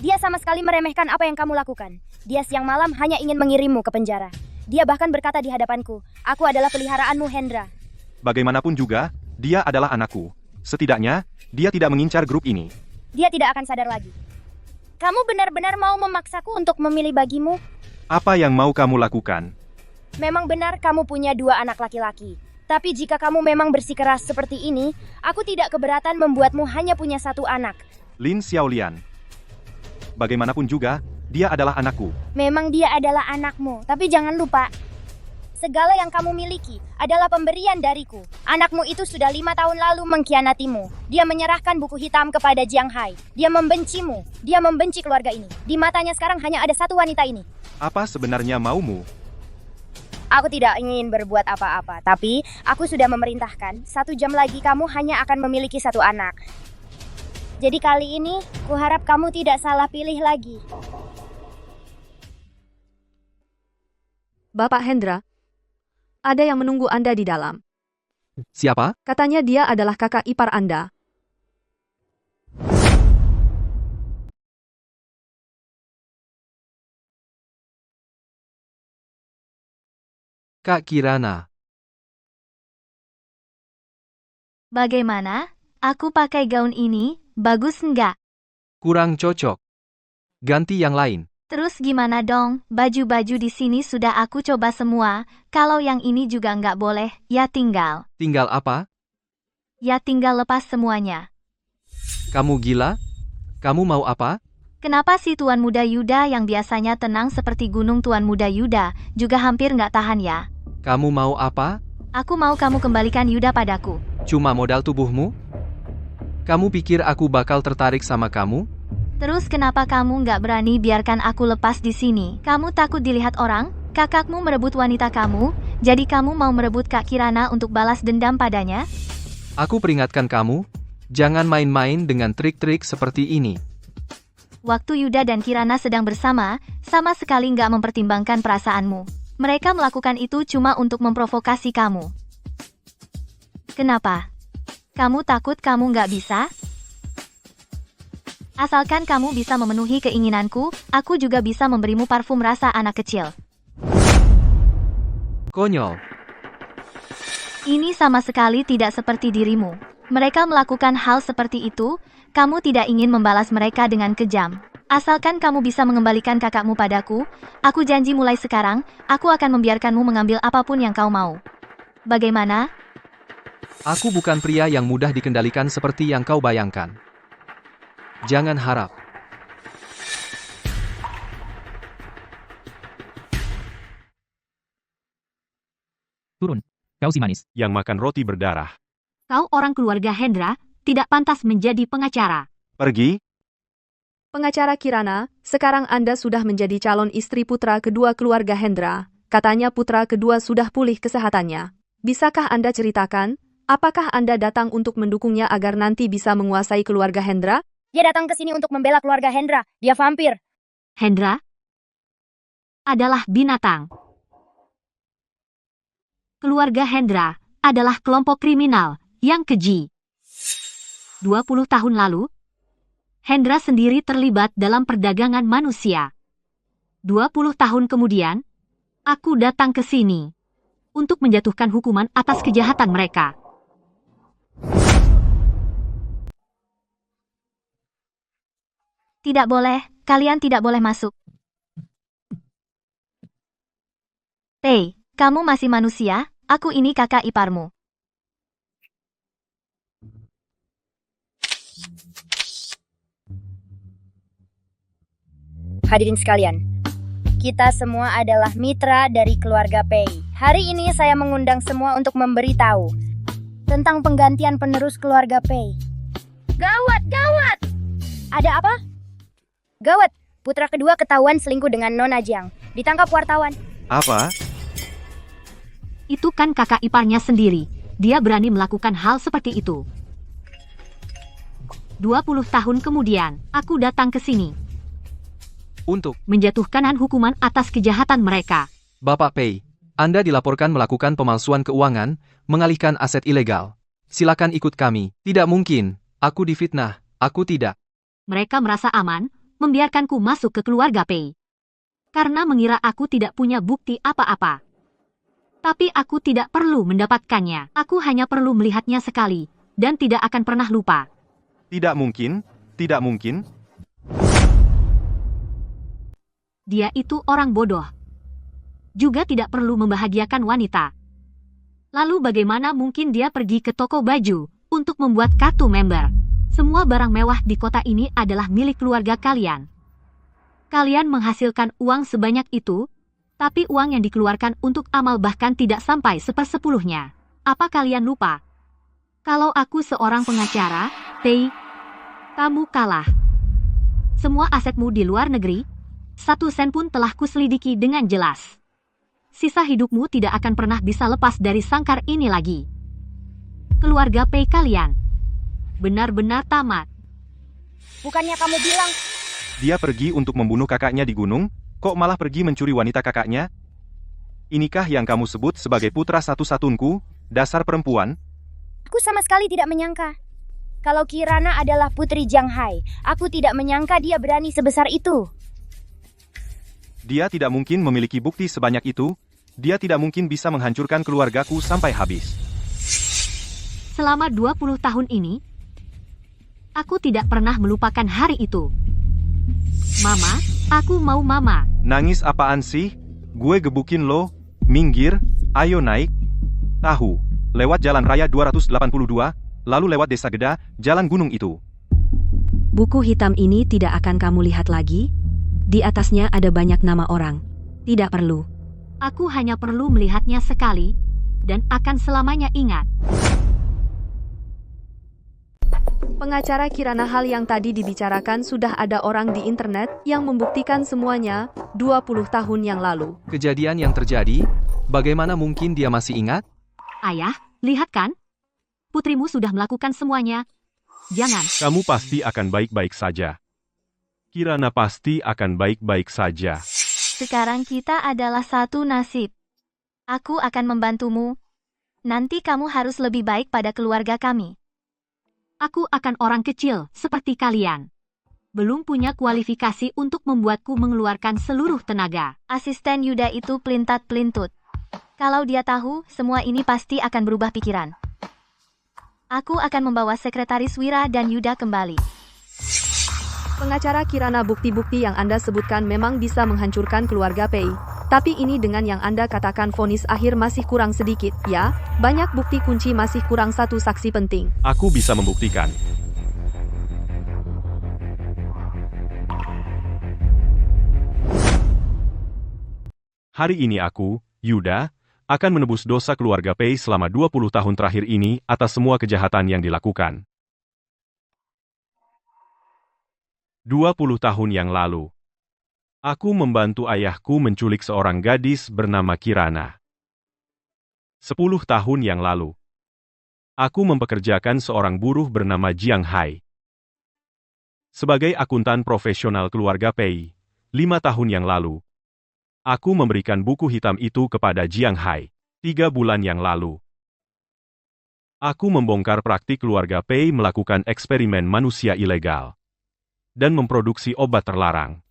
Dia sama sekali meremehkan apa yang kamu lakukan. Dia siang malam hanya ingin mengirimmu ke penjara. Dia bahkan berkata di hadapanku, aku adalah peliharaanmu, Hendra. Bagaimanapun juga, dia adalah anakku. Setidaknya, dia tidak mengincar grup ini. Dia tidak akan sadar lagi. Kamu benar-benar mau memaksaku untuk memilih bagimu? Apa yang mau kamu lakukan? Memang benar kamu punya 2 anak laki-laki. Tapi jika kamu memang bersikeras seperti ini, aku tidak keberatan membuatmu hanya punya 1 anak. Lin Xiaolian. Bagaimanapun juga, dia adalah anakku. Memang dia adalah anakmu, tapi jangan lupa, segala yang kamu miliki adalah pemberian dariku. Anakmu itu sudah 5 tahun lalu mengkhianatimu. Dia menyerahkan buku hitam kepada Jiang Hai. Dia membencimu. Dia membenci keluarga ini. Di matanya sekarang hanya ada 1 wanita ini. Apa sebenarnya maumu? Aku tidak ingin berbuat apa-apa, tapi aku sudah memerintahkan 1 jam lagi kamu hanya akan memiliki 1 anak. Jadi kali ini, kuharap kamu tidak salah pilih lagi. Bapak Hendra, ada yang menunggu Anda di dalam. Siapa? Katanya dia adalah kakak ipar Anda. Kak Kirana. Bagaimana? Aku pakai gaun ini, bagus nggak? Kurang cocok. Ganti yang lain. Terus gimana dong? Baju-baju di sini sudah aku coba semua. Kalau yang ini juga nggak boleh, ya tinggal. Tinggal apa? Ya tinggal lepas semuanya. Kamu gila? Kamu mau apa? Kenapa si Tuan Muda Yuda yang biasanya tenang seperti gunung Tuan Muda Yuda, juga hampir nggak tahan ya? Kamu mau apa? Aku mau kamu kembalikan Yuda padaku. Cuma modal tubuhmu? Kamu pikir aku bakal tertarik sama kamu? Terus kenapa kamu nggak berani biarkan aku lepas di sini? Kamu takut dilihat orang? Kakakmu merebut wanita kamu, jadi kamu mau merebut Kak Kirana untuk balas dendam padanya? Aku peringatkan kamu, jangan main-main dengan trik-trik seperti ini. Waktu Yuda dan Kirana sedang bersama, sama sekali nggak mempertimbangkan perasaanmu. Mereka melakukan itu cuma untuk memprovokasi kamu. Kenapa? Kamu takut kamu nggak bisa? Asalkan kamu bisa memenuhi keinginanku, aku juga bisa memberimu parfum rasa anak kecil. Konyol. Ini sama sekali tidak seperti dirimu. Mereka melakukan hal seperti itu, kamu tidak ingin membalas mereka dengan kejam. Asalkan kamu bisa mengembalikan kakakmu padaku, aku janji mulai sekarang, aku akan membiarkanmu mengambil apapun yang kau mau. Bagaimana? Aku bukan pria yang mudah dikendalikan seperti yang kau bayangkan. Jangan harap. Turun. Kau si manis. Yang makan roti berdarah. Kau orang keluarga Hendra, tidak pantas menjadi pengacara. Pergi. Pengacara Kirana, sekarang Anda sudah menjadi calon istri putra kedua keluarga Hendra. Katanya putra kedua sudah pulih kesehatannya. Bisakah Anda ceritakan, apakah Anda datang untuk mendukungnya agar nanti bisa menguasai keluarga Hendra? Dia datang ke sini untuk membela keluarga Hendra. Dia vampir. Hendra adalah binatang. Keluarga Hendra adalah kelompok kriminal yang keji. 20 tahun lalu, Hendra sendiri terlibat dalam perdagangan manusia. 20 tahun kemudian, aku datang ke sini untuk menjatuhkan hukuman atas kejahatan mereka. Tidak boleh, kalian tidak boleh masuk. Pei, kamu masih manusia, aku ini kakak iparmu. Hadirin sekalian, kita semua adalah mitra dari keluarga Pei. Hari ini saya mengundang semua untuk memberitahu tentang penggantian penerus keluarga Pei. Gawat, gawat! Ada apa? Gawat, putra kedua ketahuan selingkuh dengan Nona Jiang. Ditangkap wartawan. Apa? Itu kan kakak iparnya sendiri. Dia berani melakukan hal seperti itu. 20 tahun kemudian, aku datang ke sini. Untuk Menjatuhkan hukuman atas kejahatan mereka. Bapak Pei, Anda dilaporkan melakukan pemalsuan keuangan, mengalihkan aset ilegal. Silakan ikut kami. Tidak mungkin. Aku difitnah. Aku tidak. Mereka merasa aman, membiarkanku masuk ke keluarga Pei. Karena mengira aku tidak punya bukti apa-apa. Tapi aku tidak perlu mendapatkannya. Aku hanya perlu melihatnya sekali, dan tidak akan pernah lupa. Tidak mungkin, tidak mungkin. Dia itu orang bodoh. Juga tidak perlu membahagiakan wanita. Lalu bagaimana mungkin dia pergi ke toko baju untuk membuat kartu member? Semua barang mewah di kota ini adalah milik keluarga kalian. Kalian menghasilkan uang sebanyak itu, tapi uang yang dikeluarkan untuk amal bahkan tidak sampai 1/10-nya. Apa kalian lupa? Kalau aku seorang pengacara, Pei, kamu kalah. Semua asetmu di luar negeri, 1 sen pun telah kuselidiki dengan jelas. Sisa hidupmu tidak akan pernah bisa lepas dari sangkar ini lagi. Keluarga Pei kalian benar-benar tamat. Bukannya kamu bilang Dia pergi untuk membunuh kakaknya di gunung, kok malah pergi mencuri wanita kakaknya? Inikah yang kamu sebut sebagai putra satu-satunku, dasar perempuan? aku sama sekali tidak menyangka. Kalau Kirana adalah putri Jiang Hai, aku tidak menyangka dia berani sebesar itu. Dia tidak mungkin memiliki bukti sebanyak itu, dia tidak mungkin bisa menghancurkan keluargaku sampai habis. Selama 20 tahun ini, aku tidak pernah melupakan hari itu. Mama, aku mau mama. Nangis apaan sih? Gue gebukin lo, minggir, ayo naik. Tahu, lewat jalan raya 282, lalu lewat desa Geda, jalan gunung itu. Buku hitam ini tidak akan kamu lihat lagi. Di atasnya ada banyak nama orang. Tidak perlu. Aku hanya perlu melihatnya sekali, dan akan selamanya ingat. Pengacara Kirana, hal yang tadi dibicarakan sudah ada orang di internet yang membuktikan semuanya 20 tahun yang lalu. Kejadian yang terjadi, bagaimana mungkin dia masih ingat? Ayah, lihat kan? Putrimu sudah melakukan semuanya. Jangan. Kamu pasti akan baik-baik saja. Kirana pasti akan baik-baik saja. Sekarang kita adalah satu nasib. Aku akan membantumu. Nanti kamu harus lebih baik pada keluarga kami. Aku akan orang kecil seperti kalian. Belum punya kualifikasi untuk membuatku mengeluarkan seluruh tenaga. Asisten Yuda itu pelintat-pelintut. Kalau dia tahu, semua ini pasti akan berubah pikiran. Aku akan membawa sekretaris Wira dan Yuda kembali. Pengacara Kirana, bukti-bukti yang Anda sebutkan memang bisa menghancurkan keluarga Pei. Tapi ini dengan yang Anda katakan vonis akhir masih kurang sedikit, ya? Banyak bukti kunci masih kurang satu saksi penting. Aku bisa membuktikan. Hari ini aku, Yuda, akan menebus dosa keluarga Pei selama 20 tahun terakhir ini atas semua kejahatan yang dilakukan. 20 tahun yang lalu, aku membantu ayahku menculik seorang gadis bernama Kirana. 10 tahun yang lalu, aku mempekerjakan seorang buruh bernama Jiang Hai. Sebagai akuntan profesional keluarga Pei, 5 tahun yang lalu, aku memberikan buku hitam itu kepada Jiang Hai. 3 bulan yang lalu, aku membongkar praktik keluarga Pei melakukan eksperimen manusia ilegal dan memproduksi obat terlarang.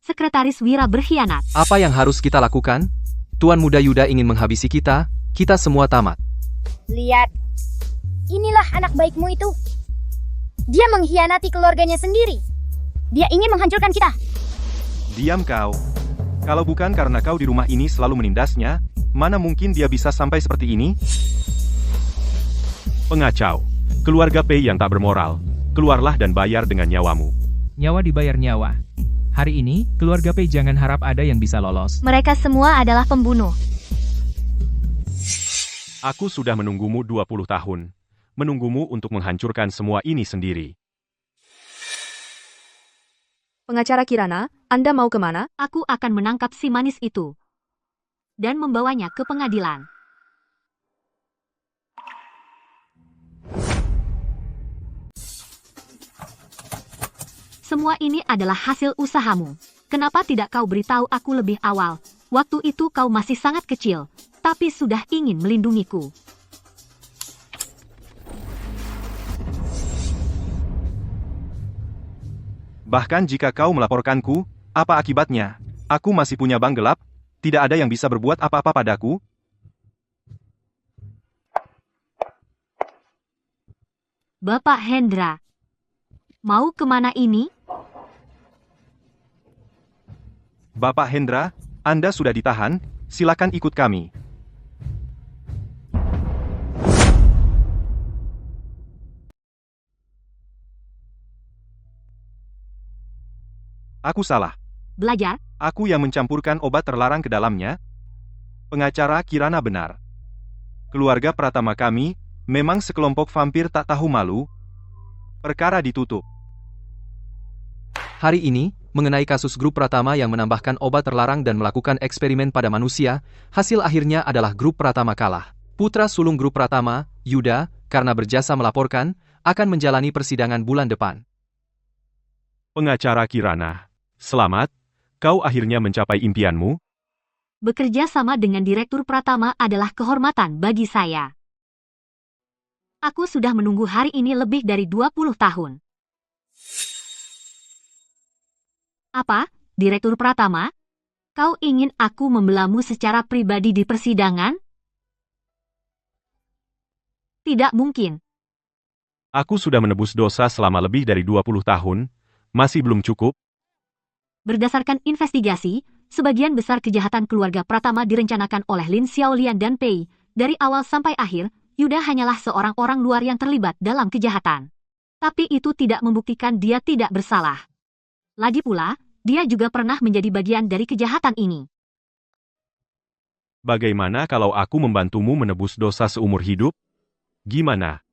Sekretaris Wira berkhianat. Apa yang harus kita lakukan? Tuan Muda Yuda ingin menghabisi kita semua tamat. Lihat, inilah anak baikmu itu. Dia mengkhianati keluarganya sendiri. Dia ingin menghancurkan kita. Diam kau. Kalau bukan karena kau di rumah ini selalu menindasnya, mana mungkin dia bisa sampai seperti ini? Pengacau. Keluarga Pei yang tak bermoral. Keluarlah dan bayar dengan nyawamu. Nyawa dibayar nyawa. Hari ini, keluarga Pei jangan harap ada yang bisa lolos. Mereka semua adalah pembunuh. Aku sudah menunggumu 20 tahun. Menunggumu untuk menghancurkan semua ini sendiri. Pengacara Kirana, Anda mau kemana? Aku akan menangkap si manis itu dan membawanya ke pengadilan. Semua ini adalah hasil usahamu. Kenapa tidak kau beritahu aku lebih awal? Waktu itu kau masih sangat kecil, tapi sudah ingin melindungiku. Bahkan jika kau melaporkanku, apa akibatnya? Aku masih punya bank gelap, tidak ada yang bisa berbuat apa-apa padaku. Bapak Hendra, mau kemana ini? Bapak Hendra, Anda sudah ditahan, silakan ikut kami. Aku salah. Belajar? Aku yang mencampurkan obat terlarang ke dalamnya. Pengacara Kirana benar. Keluarga Pratama kami, memang sekelompok vampir tak tahu malu. Perkara ditutup. Hari ini, mengenai kasus grup Pratama yang menambahkan obat terlarang dan melakukan eksperimen pada manusia, hasil akhirnya adalah grup Pratama kalah. Putra sulung grup Pratama, Yuda, karena berjasa melaporkan, akan menjalani persidangan bulan depan. Pengacara Kirana, selamat, kau akhirnya mencapai impianmu. Bekerja sama dengan Direktur Pratama adalah kehormatan bagi saya. Aku sudah menunggu hari ini lebih dari 20 tahun. Apa, Direktur Pratama? Kau ingin aku membelamu secara pribadi di persidangan? Tidak mungkin. Aku sudah menebus dosa selama lebih dari 20 tahun, masih belum cukup. Berdasarkan investigasi, sebagian besar kejahatan keluarga Pratama direncanakan oleh Lin Xiaolian dan Pei. Dari awal sampai akhir, Yuda hanyalah seorang orang luar yang terlibat dalam kejahatan. Tapi itu tidak membuktikan dia tidak bersalah. Lagi pula, dia juga pernah menjadi bagian dari kejahatan ini. Bagaimana kalau aku membantumu menebus dosa seumur hidup? Gimana?